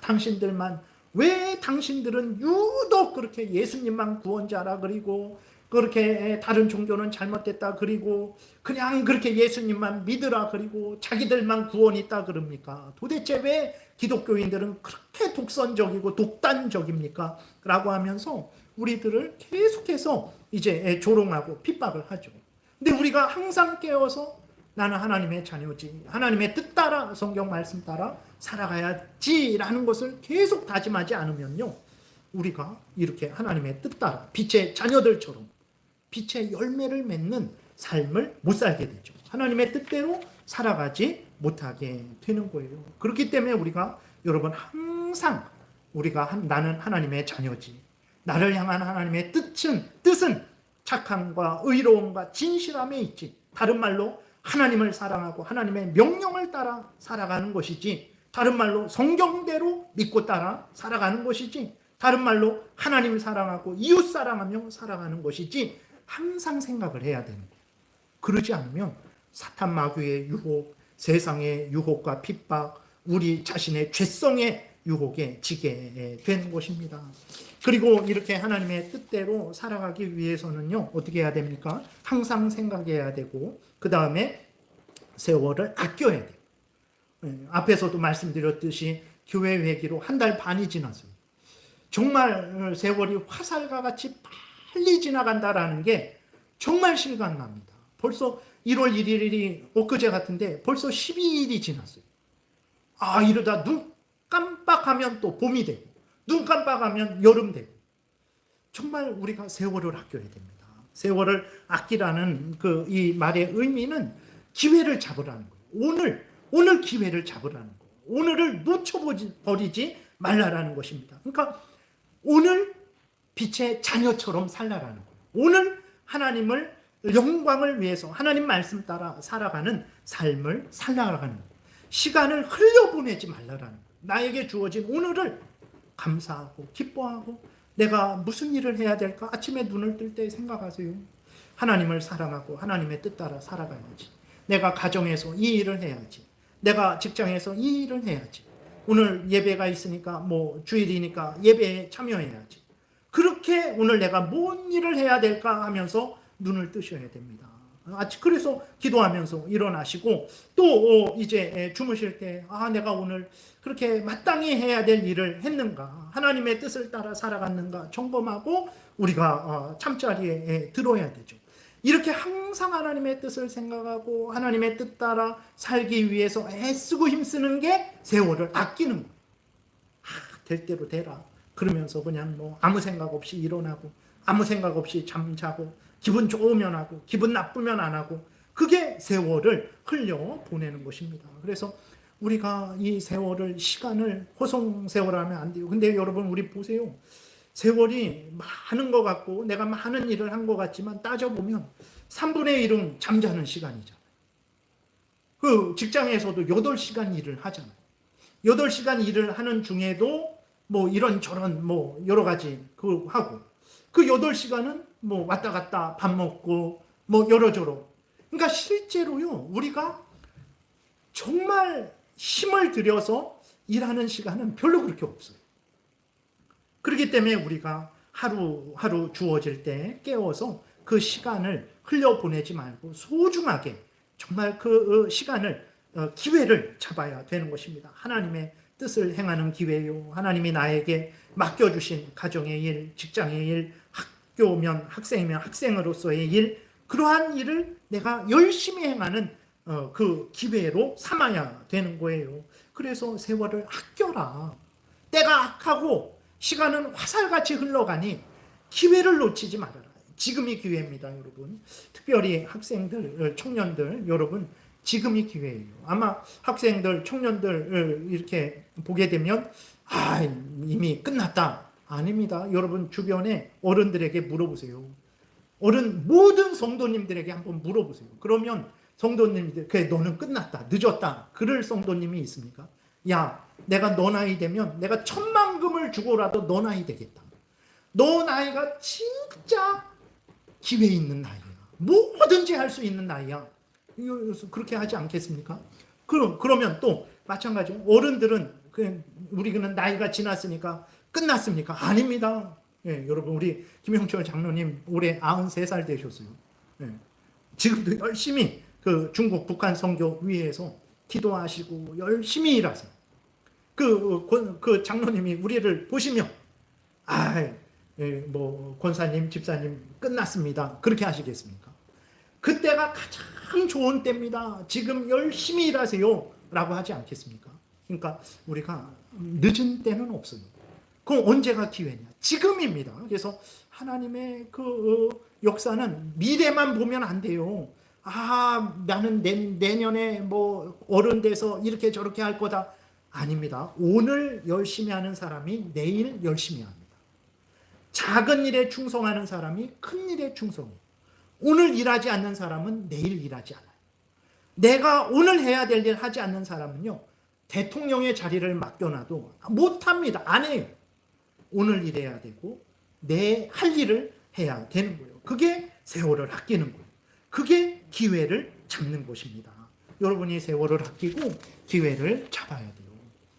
당신들만, 왜 당신들은 유독 그렇게 예수님만 구원자라 그리고 그렇게 다른 종교는 잘못됐다 그리고 그냥 그렇게 예수님만 믿으라 그리고 자기들만 구원이 있다 그럽니까? 도대체 왜 기독교인들은 그렇게 독선적이고 독단적입니까? 라고 하면서 우리들을 계속해서 이제 조롱하고 핍박을 하죠. 근데 우리가 항상 깨어서 나는 하나님의 자녀지, 하나님의 뜻 따라, 성경 말씀 따라 살아가야지라는 것을 계속 다짐하지 않으면요, 우리가 이렇게 하나님의 뜻 따라 빛의 자녀들처럼 빛의 열매를 맺는 삶을 못 살게 되죠. 하나님의 뜻대로 살아가지 못하게 되는 거예요. 그렇기 때문에 우리가, 여러분, 항상 우리가 나는 하나님의 자녀지, 나를 향한 하나님의 뜻은 착함과 의로움과 진실함에 있지, 다른 말로 하나님을 사랑하고 하나님의 명령을 따라 살아가는 것이지, 다른 말로 성경대로 믿고 따라 살아가는 것이지, 다른 말로 하나님 사랑하고 이웃 사랑하며 살아가는 것이지, 항상 생각을 해야 되는 거예요. 그러지 않으면 사탄 마귀의 유혹, 세상의 유혹과 핍박, 우리 자신의 죄성의 유혹에 지게 되는 것입니다. 그리고 이렇게 하나님의 뜻대로 살아가기 위해서는요, 어떻게 해야 됩니까? 항상 생각해야 되고, 그 다음에 세월을 아껴야 돼요. 앞에서도 말씀드렸듯이 교회 회기로 1달 반이 지났어요. 정말 세월이 화살과 같이 빨리 지나간다라는 게 정말 실감납니다. 벌써 1월 1일이 엊그제 같은데 벌써 12일이 지났어요. 이러다 눈 깜빡하면 또 봄이 되고, 눈 깜빡하면 여름 되고, 정말 우리가 세월을 아껴야 됩니다. 세월을 아끼라는 이 말의 의미는 기회를 잡으라는 거예요. 오늘 기회를 잡으라는 거예요. 오늘을 놓쳐버리지 말라라는 것입니다. 그러니까 오늘 빛의 자녀처럼 살라라는 거예요. 오늘 하나님을 영광을 위해서 하나님 말씀 따라 살아가는 삶을 살아가는 거예요. 시간을 흘려보내지 말라라는 거예요. 나에게 주어진 오늘을 감사하고 기뻐하고, 내가 무슨 일을 해야 될까? 아침에 눈을 뜰 때 생각하세요. 하나님을 사랑하고 하나님의 뜻 따라 살아가야지. 내가 가정에서 이 일을 해야지. 내가 직장에서 이 일을 해야지. 오늘 예배가 있으니까 뭐 주일이니까 예배에 참여해야지. 그렇게 오늘 내가 뭔 일을 해야 될까 하면서 눈을 뜨셔야 됩니다. 그래서 기도하면서 일어나시고 또 이제 주무실 때 내가 오늘 그렇게 마땅히 해야 될 일을 했는가, 하나님의 뜻을 따라 살아갔는가 점검하고 우리가 잠자리에 들어야 되죠. 이렇게 항상 하나님의 뜻을 생각하고 하나님의 뜻 따라 살기 위해서 애쓰고 힘쓰는 게 세월을 아끼는 거예요. 될 대로 되라 그러면서 그냥 뭐 아무 생각 없이 일어나고 아무 생각 없이 잠자고 기분 좋으면 하고 기분 나쁘면 안 하고, 그게 세월을 흘려 보내는 것입니다. 그래서 우리가 이 세월을, 시간을 호송세월하면 안 돼요. 근데 여러분 우리 보세요. 세월이 많은 것 같고 내가 많은 일을 한 것 같지만 따져보면 3분의 1은 잠자는 시간이잖아요. 그 직장에서도 8시간 일을 하잖아요. 8시간 일을 하는 중에도 뭐 이런저런 뭐 여러 가지 하고, 그 8시간은 뭐 왔다 갔다 밥 먹고 뭐 여러저러. 그러니까 실제로요, 우리가 정말 힘을 들여서 일하는 시간은 별로 그렇게 없어요. 그렇기 때문에 우리가 하루하루 주어질 때 깨워서 그 시간을 흘려보내지 말고 소중하게 정말 그 시간을, 기회를 잡아야 되는 것입니다. 하나님의 뜻을 행하는 기회요. 하나님이 나에게 맡겨주신 가정의 일, 직장의 일, 학교면 학생이면 학생으로서의 일, 그러한 일을 내가 열심히 행하는 그 기회로 삼아야 되는 거예요. 그래서 세월을 아껴라. 때가 악하고 시간은 화살같이 흘러가니 기회를 놓치지 말아라. 지금이 기회입니다, 여러분. 특별히 학생들, 청년들, 여러분 지금이 기회예요. 아마 학생들, 청년들 이렇게 보게 되면 이미 끝났다. 아닙니다. 여러분 주변에 어른들에게 물어보세요. 모든 성도님들에게 한번 물어보세요. 그러면 성도님들, 그래 너는 끝났다, 늦었다, 그럴 성도님이 있습니까? 야, 내가 너 나이 되면 내가 1,000,000금을 주고라도 너 나이 되겠다. 너 나이가 진짜 기회 있는 나이야. 뭐든지 할 수 있는 나이야. 그렇게 하지 않겠습니까? 그러면 또 마찬가지로 어른들은 우리는 나이가 지났으니까 끝났습니까? 아닙니다. 예, 여러분 우리 김영철 장로님 올해 93살 되셨어요. 예, 지금도 열심히 그 중국 북한 선교 위해서 기도하시고 열심히 일하세요. 그 장로님이 우리를 보시면 뭐 권사님, 집사님 끝났습니다. 그렇게 하시겠습니까? 그때가 가장 좋은 때입니다. 지금 열심히 일하세요. 라고 하지 않겠습니까? 그러니까 우리가 늦은 때는 없어요. 그럼 언제가 기회냐? 지금입니다. 그래서 하나님의 그 역사는 미래만 보면 안 돼요. 나는 내년에 뭐 어른 돼서 이렇게 저렇게 할 거다. 아닙니다. 오늘 열심히 하는 사람이 내일 열심히 합니다. 작은 일에 충성하는 사람이 큰 일에 충성해요. 오늘 일하지 않는 사람은 내일 일하지 않아요. 내가 오늘 해야 될 일 하지 않는 사람은요, 대통령의 자리를 맡겨놔도 못합니다. 안 해요. 오늘 일해야 되고 내 할 일을 해야 되는 거예요. 그게 세월을 아끼는 거예요. 그게 기회를 잡는 것입니다. 여러분이 세월을 아끼고 기회를 잡아야 돼요.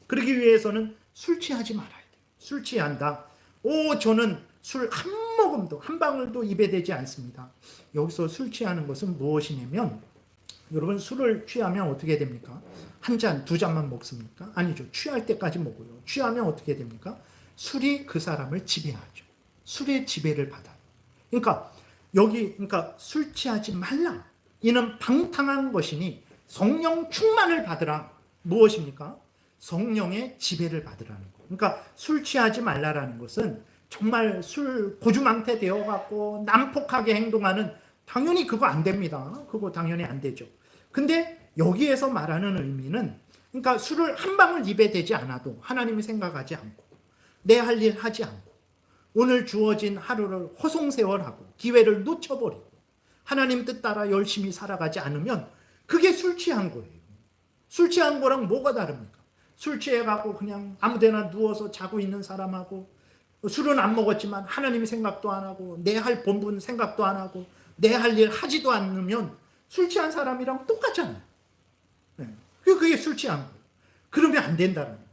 그러기 위해서는 술 취하지 말아야 돼요. 술 취한다. 저는 술 한 모금도, 한 방울도 입에 대지 않습니다. 여기서 술 취하는 것은 무엇이냐면, 여러분 술을 취하면 어떻게 됩니까? 한 잔, 두 잔만 먹습니까? 아니죠. 취할 때까지 먹어요. 취하면 어떻게 됩니까? 술이 그 사람을 지배하죠. 술의 지배를 받아요. 그러니까 술 취하지 말라. 이는 방탕한 것이니 성령 충만을 받으라. 무엇입니까? 성령의 지배를 받으라는 거. 그러니까 술 취하지 말라라는 것은 정말 술 고주망태 되어갖고 난폭하게 행동하는, 당연히 그거 안 됩니다. 그거 당연히 안 되죠. 근데 여기에서 말하는 의미는, 그러니까 술을 한 방울 입에 대지 않아도 하나님이 생각하지 않고 내 할 일 하지 않고 오늘 주어진 하루를 허송세월하고 기회를 놓쳐버리고 하나님 뜻 따라 열심히 살아가지 않으면 그게 술 취한 거예요. 술 취한 거랑 뭐가 다릅니까? 술 취해갖고 그냥 아무데나 누워서 자고 있는 사람하고, 술은 안 먹었지만 하나님 생각도 안 하고 내 할 본분 생각도 안 하고 내 할 일 하지도 않으면 술 취한 사람이랑 똑같잖아요. 그게 술 취한 거예요. 그러면 안 된다는 거예요.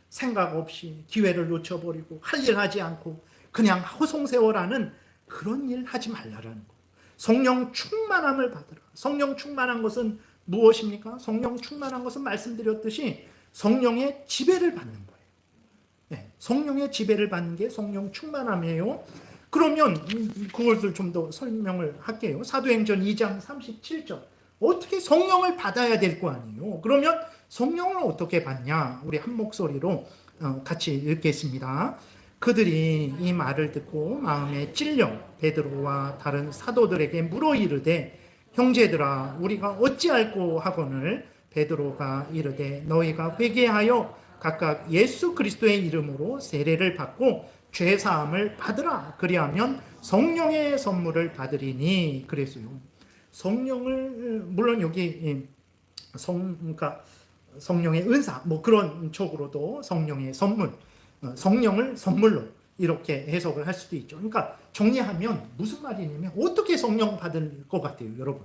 생각 없이 기회를 놓쳐버리고 할 일 하지 않고 그냥 허송세월하는 그런 일 하지 말라라는 거. 성령 충만함을 받으라. 성령 충만한 것은 무엇입니까? 성령 충만한 것은 말씀드렸듯이 성령의 지배를 받는 거예요. 네, 성령의 지배를 받는 게 성령 충만함이에요. 그러면 그것을 좀 더 설명을 할게요. 사도행전 2장 37절. 어떻게 성령을 받아야 될 거 아니에요. 그러면 성령을 어떻게 받냐? 우리 한 목소리로 같이 읽겠습니다. 그들이 이 말을 듣고 마음에 찔려 베드로와 다른 사도들에게 물어 이르되 형제들아 우리가 어찌할꼬 하거늘 베드로가 이르되 너희가 회개하여 각각 예수 그리스도의 이름으로 세례를 받고 죄 사함을 받으라. 그리하면 성령의 선물을 받으리니. 그랬어요. 성령을 물론 여기 그러니까 성령의 은사 뭐 그런 쪽으로도 성령의 선물, 성령을 선물로 이렇게 해석을 할 수도 있죠. 그러니까 정리하면 무슨 말이냐면 어떻게 성령 받을 것 같아요, 여러분?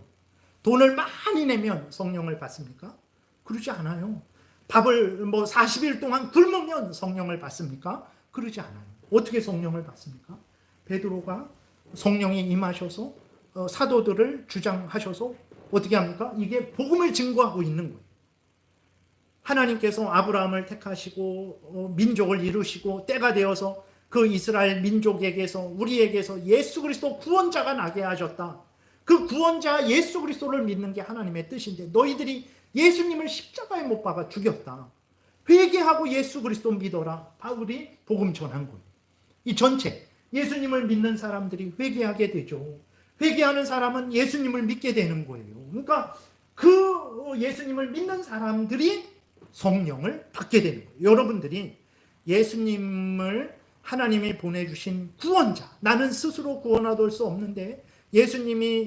돈을 많이 내면 성령을 받습니까? 그러지 않아요. 밥을 뭐 40일 동안 굶으면 성령을 받습니까? 그러지 않아요. 어떻게 성령을 받습니까? 베드로가 성령이 임하셔서 사도들을 주장하셔서 어떻게 합니까? 이게 복음을 증거하고 있는 거예요. 하나님께서 아브라함을 택하시고 민족을 이루시고 때가 되어서 그 이스라엘 민족에게서 우리에게서 예수 그리스도 구원자가 나게 하셨다. 그 구원자 예수 그리스도를 믿는 게 하나님의 뜻인데 너희들이 예수님을 십자가에 못 박아 죽였다. 회개하고 예수 그리스도 믿어라. 바울이 복음 전한 거예요. 이 전체 예수님을 믿는 사람들이 회개하게 되죠. 회개하는 사람은 예수님을 믿게 되는 거예요. 그러니까 그 예수님을 믿는 사람들이 성령을 받게 되는 거예요. 여러분들이 예수님을 하나님이 보내주신 구원자, 나는 스스로 구원 얻을 수 없는데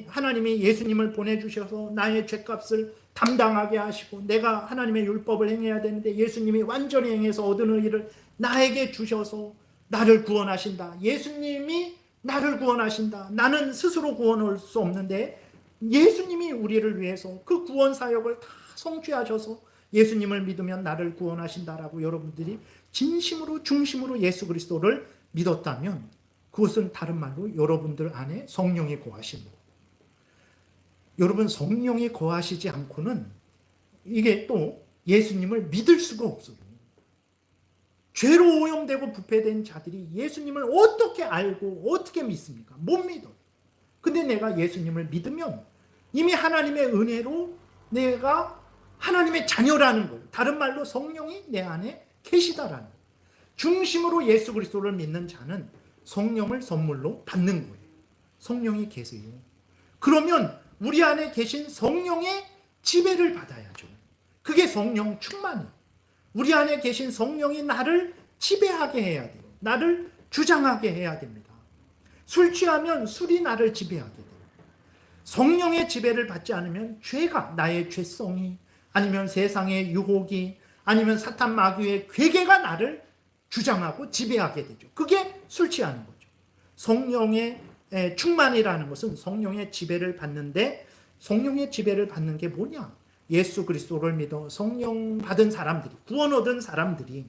하나님이 예수님을 보내주셔서 나의 죄값을 담당하게 하시고 내가 하나님의 율법을 행해야 되는데 예수님이 완전히 행해서 얻은 의를 나에게 주셔서 나를 구원하신다. 예수님이 나를 구원하신다. 나는 스스로 구원할 수 없는데 예수님이 우리를 위해서 그 구원 사역을 다 성취하셔서 예수님을 믿으면 나를 구원하신다라고 여러분들이 진심으로 중심으로 예수 그리스도를 믿었다면 그것은 다른 말로 여러분들 안에 성령이 거하신 거. 여러분 성령이 거하시지 않고는 이게 또 예수님을 믿을 수가 없어요. 죄로 오염되고 부패된 자들이 예수님을 어떻게 알고 어떻게 믿습니까? 못 믿어요. 근데 내가 예수님을 믿으면 이미 하나님의 은혜로 내가 하나님의 자녀라는 거예요. 다른 말로 성령이 내 안에 계시다라는 거예요. 중심으로 예수 그리스도를 믿는 자는 성령을 선물로 받는 거예요. 성령이 계세요. 그러면 우리 안에 계신 성령의 지배를 받아야죠. 그게 성령 충만이에요. 우리 안에 계신 성령이 나를 지배하게 해야 돼요. 나를 주장하게 해야 됩니다. 술 취하면 술이 나를 지배하게 돼요. 성령의 지배를 받지 않으면 죄가, 나의 죄성이, 아니면 세상의 유혹이, 아니면 사탄 마귀의 괴계가 나를 주장하고 지배하게 되죠. 그게 술 취하는 거죠. 성령의 충만이라는 것은 성령의 지배를 받는데, 성령의 지배를 받는 게 뭐냐? 예수 그리스도를 믿어 성령 받은 사람들이, 구원 얻은 사람들이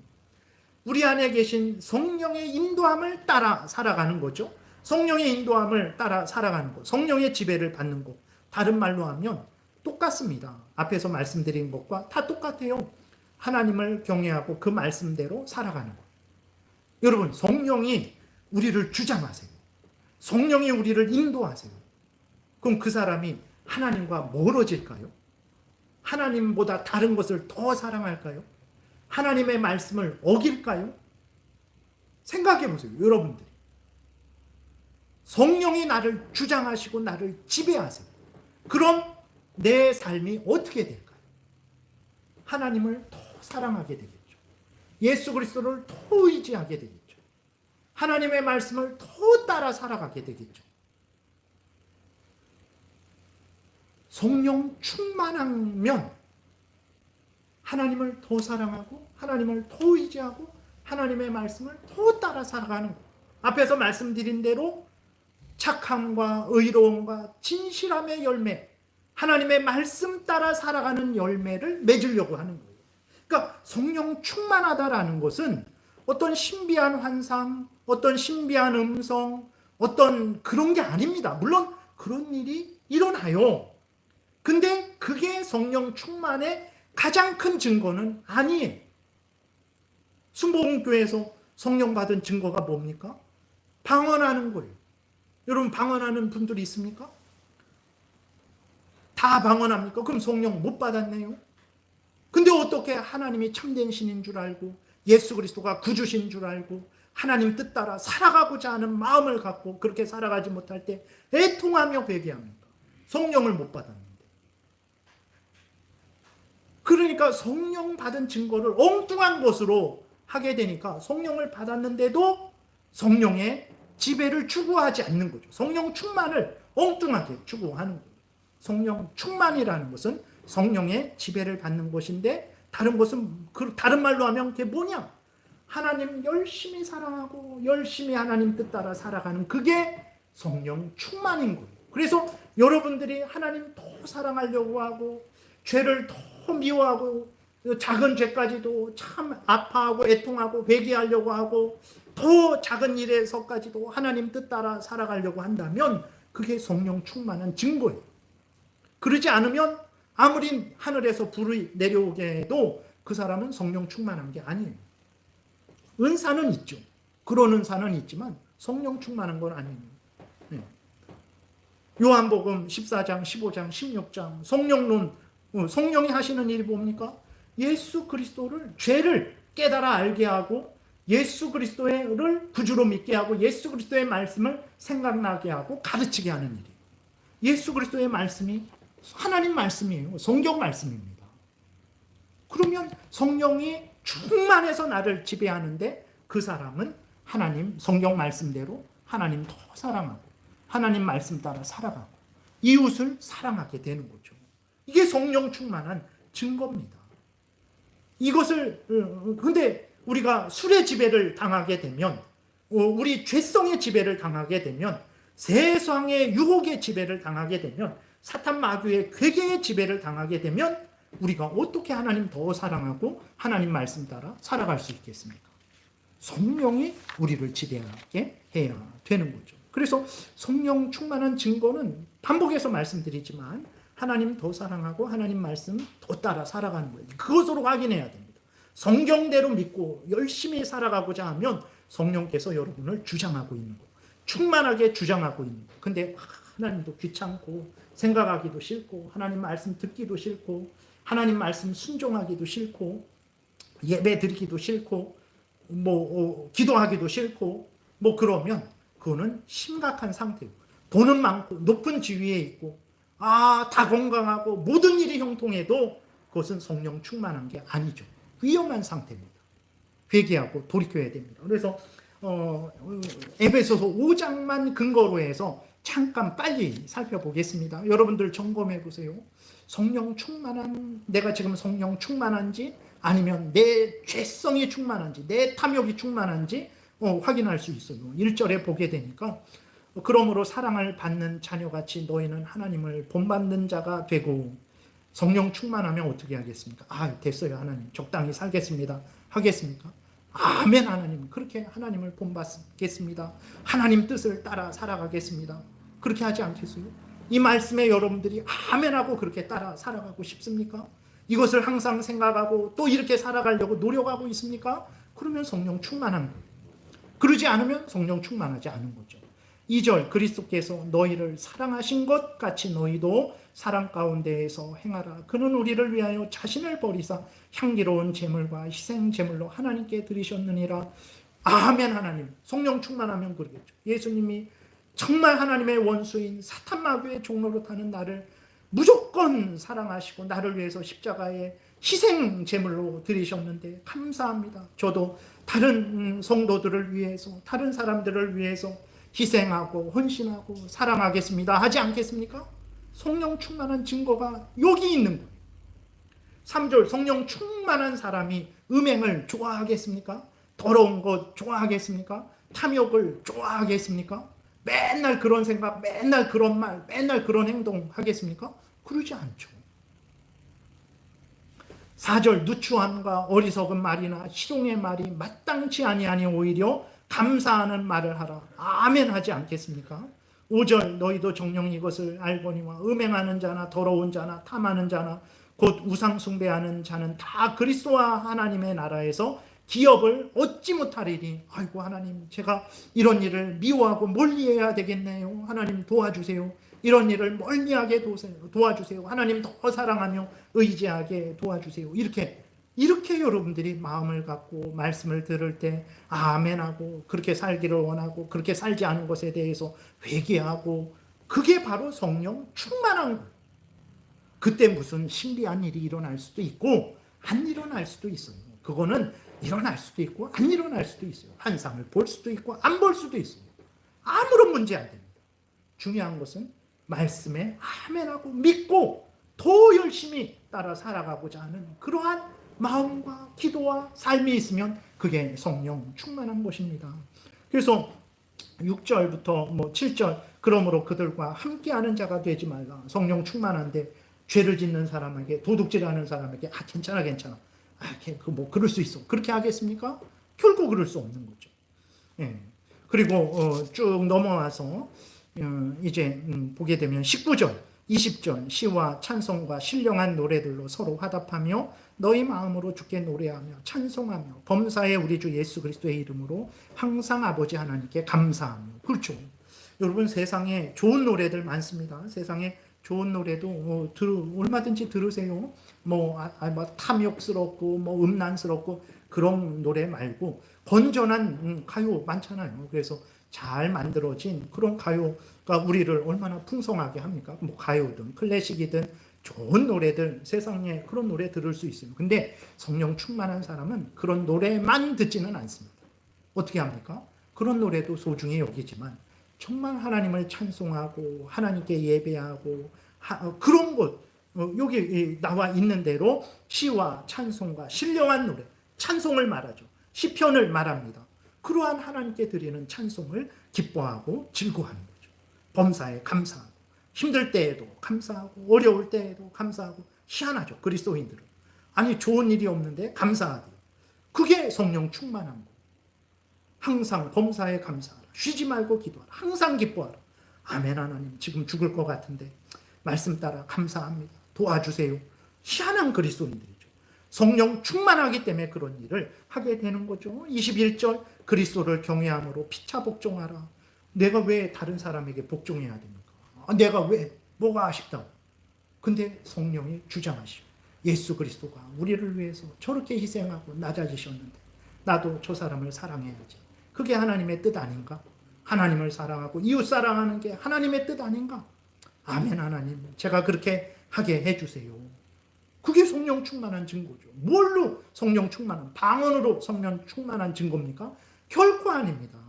우리 안에 계신 성령의 인도함을 따라 살아가는 거죠. 성령의 인도함을 따라 살아가는 것, 성령의 지배를 받는 것. 다른 말로 하면 똑같습니다. 앞에서 말씀드린 것과 다 똑같아요. 하나님을 경외하고 그 말씀대로 살아가는 것. 여러분, 성령이 우리를 주장하세요. 성령이 우리를 인도하세요. 그럼 그 사람이 하나님과 멀어질까요? 하나님보다 다른 것을 더 사랑할까요? 하나님의 말씀을 어길까요? 생각해 보세요, 여러분들이. 성령이 나를 주장하시고 나를 지배하세요. 그럼 내 삶이 어떻게 될까요? 하나님을 더 사랑하게 되겠죠. 예수 그리스도를 더 의지하게 되겠죠. 하나님의 말씀을 더 따라 살아가게 되겠죠. 성령 충만하면 하나님을 더 사랑하고 하나님을 더 의지하고 하나님의 말씀을 더 따라 살아가는 것. 앞에서 말씀드린 대로 착함과 의로움과 진실함의 열매, 하나님의 말씀 따라 살아가는 열매를 맺으려고 하는 거예요. 그러니까 성령 충만하다라는 것은 어떤 신비한 환상, 어떤 신비한 음성, 어떤 그런 게 아닙니다. 물론 그런 일이 일어나요. 근데 그게 성령 충만의 가장 큰 증거는 아니에요. 순복음교회에서 성령 받은 증거가 뭡니까? 방언하는 거예요. 여러분 방언하는 분들이 있습니까? 다 방언합니까? 그럼 성령 못 받았네요. 근데 어떻게 하나님이 참된 신인 줄 알고 예수 그리스도가 구주신 줄 알고 하나님 뜻 따라 살아가고자 하는 마음을 갖고 그렇게 살아가지 못할 때 애통하며 회개합니까? 성령을 못 받았는데. 그러니까 성령 받은 증거를 엉뚱한 것으로 하게 되니까 성령을 받았는데도 성령의 지배를 추구하지 않는 거죠. 성령 충만을 엉뚱하게 추구하는 거예요. 성령 충만이라는 것은 성령의 지배를 받는 것인데 다른 것은 다른 말로 하면 그게 뭐냐? 하나님 열심히 사랑하고 열심히 하나님 뜻 따라 살아가는 그게 성령 충만인 거예요. 그래서 여러분들이 하나님 더 사랑하려고 하고 죄를 더 미워하고 작은 죄까지도 참 아파하고 애통하고 회개하려고 하고 더 작은 일에서까지도 하나님 뜻 따라 살아가려고 한다면 그게 성령 충만한 증거예요. 그러지 않으면 아무리 하늘에서 불이 내려오게 해도 그 사람은 성령 충만한 게 아니에요. 은사는 있죠. 그런 은사는 있지만 성령 충만한 건 아니에요. 네. 요한복음 14장, 15장, 16장 성령론, 성령이 하시는 일이 뭡니까? 예수 그리스도를 죄를 깨달아 알게 하고 예수 그리스도를 구주로 믿게 하고 예수 그리스도의 말씀을 생각나게 하고 가르치게 하는 일이에요. 예수 그리스도의 말씀이 하나님 말씀이에요. 성경 말씀입니다. 그러면 성령이 충만해서 나를 지배하는데 그 사람은 하나님 성경 말씀대로 하나님 더 사랑하고 하나님 말씀 따라 살아가고 이웃을 사랑하게 되는 거죠. 이게 성령 충만한 증거입니다. 이것을 근데 우리가 술의 지배를 당하게 되면 우리 죄성의 지배를 당하게 되면 세상의 유혹의 지배를 당하게 되면 사탄 마귀의 괴계의 지배를 당하게 되면 우리가 어떻게 하나님 더 사랑하고 하나님 말씀 따라 살아갈 수 있겠습니까? 성령이 우리를 지배하게 해야 되는 거죠. 그래서 성령 충만한 증거는 반복해서 말씀드리지만 하나님 더 사랑하고 하나님 말씀 더 따라 살아가는 거예요. 그것으로 확인해야 됩니다. 성경대로 믿고 열심히 살아가고자 하면 성령께서 여러분을 주장하고 있는 거, 충만하게 주장하고 있는 거. 근데 하나님도 귀찮고 생각하기도 싫고 하나님 말씀 듣기도 싫고 하나님 말씀 순종하기도 싫고 예배 드리기도 싫고 기도하기도 싫고 그러면 그거는 심각한 상태예요. 돈은 많고 높은 지위에 있고 다 건강하고 모든 일이 형통해도 그것은 성령 충만한 게 아니죠. 위험한 상태입니다. 회개하고 돌이켜야 됩니다. 그래서 에베소서 5장만 근거로 해서 잠깐 빨리 살펴보겠습니다. 여러분들 점검해 보세요. 성령 충만한, 내가 지금 성령 충만한지 아니면 내 죄성이 충만한지 내 탐욕이 충만한지 확인할 수 있어요. 1절에 보게 되니까 그러므로 사랑을 받는 자녀같이 너희는 하나님을 본받는 자가 되고 성령 충만하면 어떻게 하겠습니까? 됐어요 하나님 적당히 살겠습니다 하겠습니까? 아멘 하나님 그렇게 하나님을 본받겠습니다. 하나님 뜻을 따라 살아가겠습니다. 그렇게 하지 않겠어요? 이 말씀에 여러분들이 아멘하고 그렇게 따라 살아가고 싶습니까? 이것을 항상 생각하고 또 이렇게 살아가려고 노력하고 있습니까? 그러면 성령 충만한 거예요. 그러지 않으면 성령 충만하지 않은 거죠. 2절 그리스도께서 너희를 사랑하신 것 같이 너희도 사랑 가운데에서 행하라. 그는 우리를 위하여 자신을 버리사 향기로운 제물과 희생 제물로 하나님께 드리셨느니라. 아멘 하나님. 성령 충만하면 그러겠죠. 예수님이 정말 하나님의 원수인 사탄 마귀의 종로로 타는 나를 무조건 사랑하시고 나를 위해서 십자가에 희생 제물로 드리셨는데 감사합니다. 저도 다른 성도들을 위해서 다른 사람들을 위해서 희생하고 헌신하고 사랑하겠습니다 하지 않겠습니까? 성령 충만한 증거가 여기 있는 거예요. 3절 성령 충만한 사람이 음행을 좋아하겠습니까? 더러운 것 좋아하겠습니까? 탐욕을 좋아하겠습니까? 맨날 그런 생각, 맨날 그런 말, 맨날 그런 행동 하겠습니까? 그러지 않죠. 4절 누추함과 어리석은 말이나 희롱의 말이 마땅치 아니하니 오히려 감사하는 말을 하라. 아멘 하지 않겠습니까? 5절 너희도 정녕 이것을 알거니와 음행하는 자나 더러운 자나 탐하는 자나 곧 우상 숭배하는 자는 다 그리스도와 하나님의 나라에서 기업을 얻지 못하리니. 아이고 하나님, 제가 이런 일을 미워하고 멀리해야 되겠네요. 하나님 도와주세요. 이런 일을 멀리하게 도와주세요. 하나님 더 사랑하며 의지하게 도와주세요. 이렇게 여러분들이 마음을 갖고 말씀을 들을 때 아멘하고 그렇게 살기를 원하고 그렇게 살지 않은 것에 대해서 회개하고, 그게 바로 성령 충만한 거예요. 그때 무슨 신비한 일이 일어날 수도 있고 안 일어날 수도 있어요. 그거는 일어날 수도 있고 안 일어날 수도 있어요. 환상을 볼 수도 있고 안 볼 수도 있어요. 아무런 문제 안 됩니다. 중요한 것은 말씀에 아멘하고 믿고 더 열심히 따라 살아가고자 하는 그러한 마음과 기도와 삶이 있으면 그게 성령 충만한 것입니다. 그래서 6절부터 7절 그러므로 그들과 함께하는 자가 되지 말라. 성령 충만한데 죄를 짓는 사람에게, 도둑질하는 사람에게 괜찮아 그럴 수 있어, 그렇게 하겠습니까? 결코 그럴 수 없는 거죠. 예. 그리고 쭉 넘어와서 이제 보게 되면 19절 20절 시와 찬송과 신령한 노래들로 서로 화답하며 너희 마음으로 주께 노래하며 찬송하며 범사의 우리 주 예수 그리스도의 이름으로 항상 아버지 하나님께 감사하며. 그렇죠. 여러분, 세상에 좋은 노래들 많습니다. 세상에 좋은 노래도 얼마든지 들으세요. 탐욕스럽고 음란스럽고 그런 노래 말고 건전한 가요 많잖아요. 그래서 잘 만들어진 그런 가요가 우리를 얼마나 풍성하게 합니까? 가요든 클래식이든 좋은 노래들, 세상에 그런 노래 들을 수 있어요. 근데 성령 충만한 사람은 그런 노래만 듣지는 않습니다. 어떻게 합니까? 그런 노래도 소중히 여기지만 정말 하나님을 찬송하고 하나님께 예배하고 그런 것, 여기 나와 있는 대로 시와 찬송과 신령한 노래, 찬송을 말하죠. 시편을 말합니다. 그러한 하나님께 드리는 찬송을 기뻐하고 즐거워하는 거죠. 범사에 감사하고, 힘들 때에도 감사하고, 어려울 때에도 감사하고. 희한하죠, 그리스도인들은. 아니, 좋은 일이 없는데 감사하대요. 그게 성령 충만한 거예요. 항상 범사에 감사하라. 쉬지 말고 기도하라. 항상 기뻐하라. 아멘. 하나님, 지금 죽을 것 같은데 말씀 따라 감사합니다. 도와주세요. 희한한 그리스도인들이죠. 성령 충만하기 때문에 그런 일을 하게 되는 거죠. 21절 그리스도를 경외함으로 피차 복종하라. 내가 왜 다른 사람에게 복종해야 됩니까? 내가 왜, 뭐가 아쉽다고. 근데 성령이 주장하시오. 예수 그리스도가 우리를 위해서 저렇게 희생하고 낮아지셨는데 나도 저 사람을 사랑해야지. 그게 하나님의 뜻 아닌가? 하나님을 사랑하고 이웃 사랑하는 게 하나님의 뜻 아닌가? 아멘. 하나님, 제가 그렇게 하게 해주세요. 그게 성령 충만한 증거죠. 뭘로 성령 충만한, 방언으로 성령 충만한 증거입니까? 결코 아닙니다.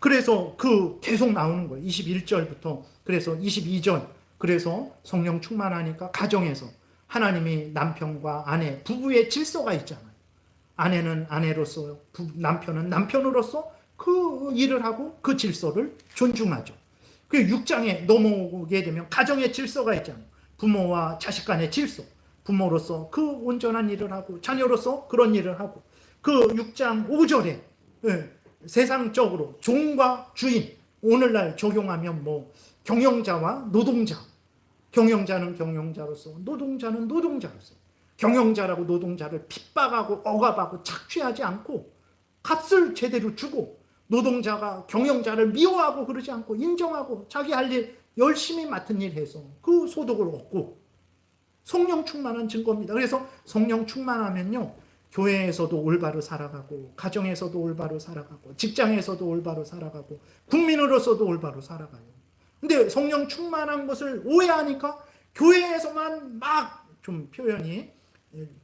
그래서 계속 나오는 거예요. 21절부터 그래서 22절, 그래서 성령 충만하니까 가정에서 하나님이 남편과 아내, 부부의 질서가 있잖아요. 아내는 아내로서, 남편은 남편으로서 그 일을 하고 그 질서를 존중하죠. 그 6장에 넘어오게 되면 가정의 질서가 있잖아요. 부모와 자식 간의 질서. 부모로서 그 온전한 일을 하고 자녀로서 그런 일을 하고, 그 6장 5절에 세상적으로 종과 주인, 오늘날 적용하면 경영자와 노동자, 경영자는 경영자로서, 노동자는 노동자로서, 경영자라고 노동자를 핍박하고 억압하고 착취하지 않고 값을 제대로 주고, 노동자가 경영자를 미워하고 그러지 않고 인정하고 자기 할 일 열심히 맡은 일 해서 그 소득을 얻고. 성령 충만한 증거입니다. 그래서 성령 충만하면요, 교회에서도 올바로 살아가고, 가정에서도 올바로 살아가고, 직장에서도 올바로 살아가고, 국민으로서도 올바로 살아가요. 근데 성령 충만한 것을 오해하니까 교회에서만 막, 좀 표현이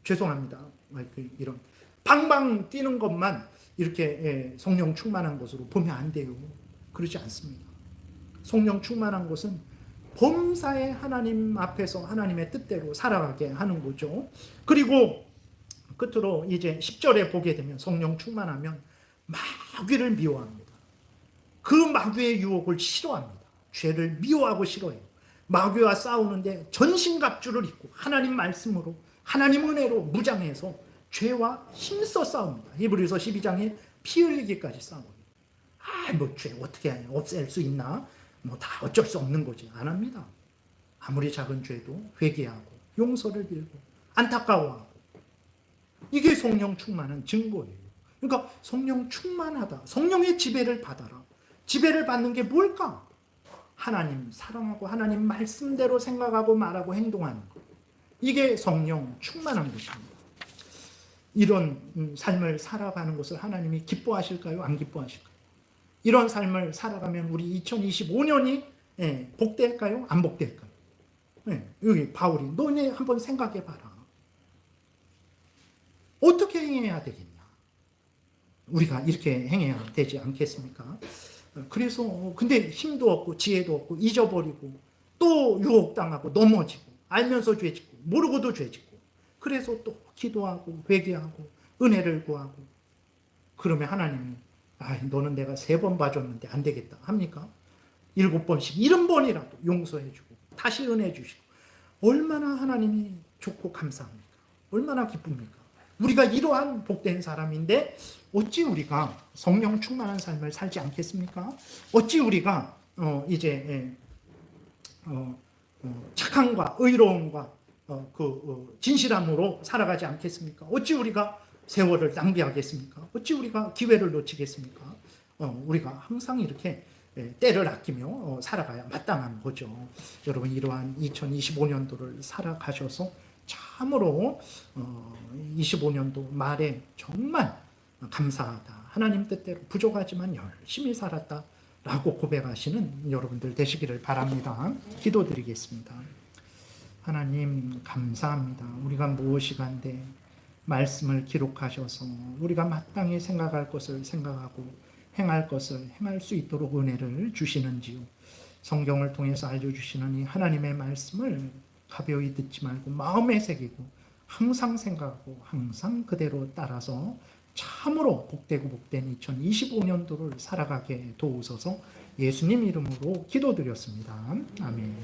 죄송합니다, 이런 방방 뛰는 것만 이렇게 성령 충만한 것으로 보면 안 돼요. 그렇지 않습니다. 성령 충만한 것은 범사에 하나님 앞에서 하나님의 뜻대로 살아가게 하는 거죠. 그리고 끝으로 이제 10절에 보게 되면 성령 충만하면 마귀를 미워합니다. 그 마귀의 유혹을 싫어합니다. 죄를 미워하고 싫어해요. 마귀와 싸우는데 전신갑주를 입고 하나님 말씀으로 하나님 은혜로 무장해서 죄와 힘써 싸웁니다. 히브리서 12장에 피 흘리기까지 싸워요. 뭐 죄 어떻게 없앨 수 있나? 뭐 다 어쩔 수 없는 거지. 안 합니다. 아무리 작은 죄도 회개하고 용서를 빌고 안타까워하고, 이게 성령 충만한 증거예요. 그러니까 성령 충만하다, 성령의 지배를 받아라. 지배를 받는 게 뭘까? 하나님 사랑하고 하나님 말씀대로 생각하고 말하고 행동하는 것. 이게 성령 충만한 것입니다. 이런 삶을 살아가는 것을 하나님이 기뻐하실까요? 안 기뻐하실까요? 이런 삶을 살아가면 우리 2025년이 복될까요? 안 복될까요? 여기 바울이 너네 한번 생각해봐라. 어떻게 행해야 되겠냐? 우리가 이렇게 행해야 되지 않겠습니까? 그래서 근데 힘도 없고 지혜도 없고 잊어버리고 또 유혹당하고 넘어지고 알면서 죄짓고 모르고도 죄짓고, 그래서 또 기도하고 회개하고 은혜를 구하고, 그러면 하나님이 너는 내가 3번 봐줬는데 안 되겠다 합니까? 7번씩 70번이라도 용서해주고 다시 은혜 주시고, 얼마나 하나님이 좋고 감사합니까? 얼마나 기쁩니까? 우리가 이러한 복된 사람인데 어찌 우리가 성령 충만한 삶을 살지 않겠습니까? 어찌 우리가 이제 착함과 의로움과 진실함으로 살아가지 않겠습니까? 어찌 우리가 세월을 낭비하겠습니까? 어찌 우리가 기회를 놓치겠습니까? 우리가 항상 이렇게 때를 아끼며 살아가야 마땅한 거죠. 여러분, 이러한 2025년도를 살아가셔서 참으로 25년도 말에 정말 감사하다, 하나님 뜻대로 부족하지만 열심히 살았다 라고 고백하시는 여러분들 되시기를 바랍니다. 기도드리겠습니다. 하나님 감사합니다. 우리가 무엇이 간데 말씀을 기록하셔서 우리가 마땅히 생각할 것을 생각하고 행할 것을 행할 수 있도록 은혜를 주시는지요. 성경을 통해서 알려주시는 이 하나님의 말씀을 가벼이 듣지 말고 마음에 새기고 항상 생각하고 항상 그대로 따라서 참으로 복되고 복된 2025년도를 살아가게 도우소서. 예수님 이름으로 기도드렸습니다. 아멘.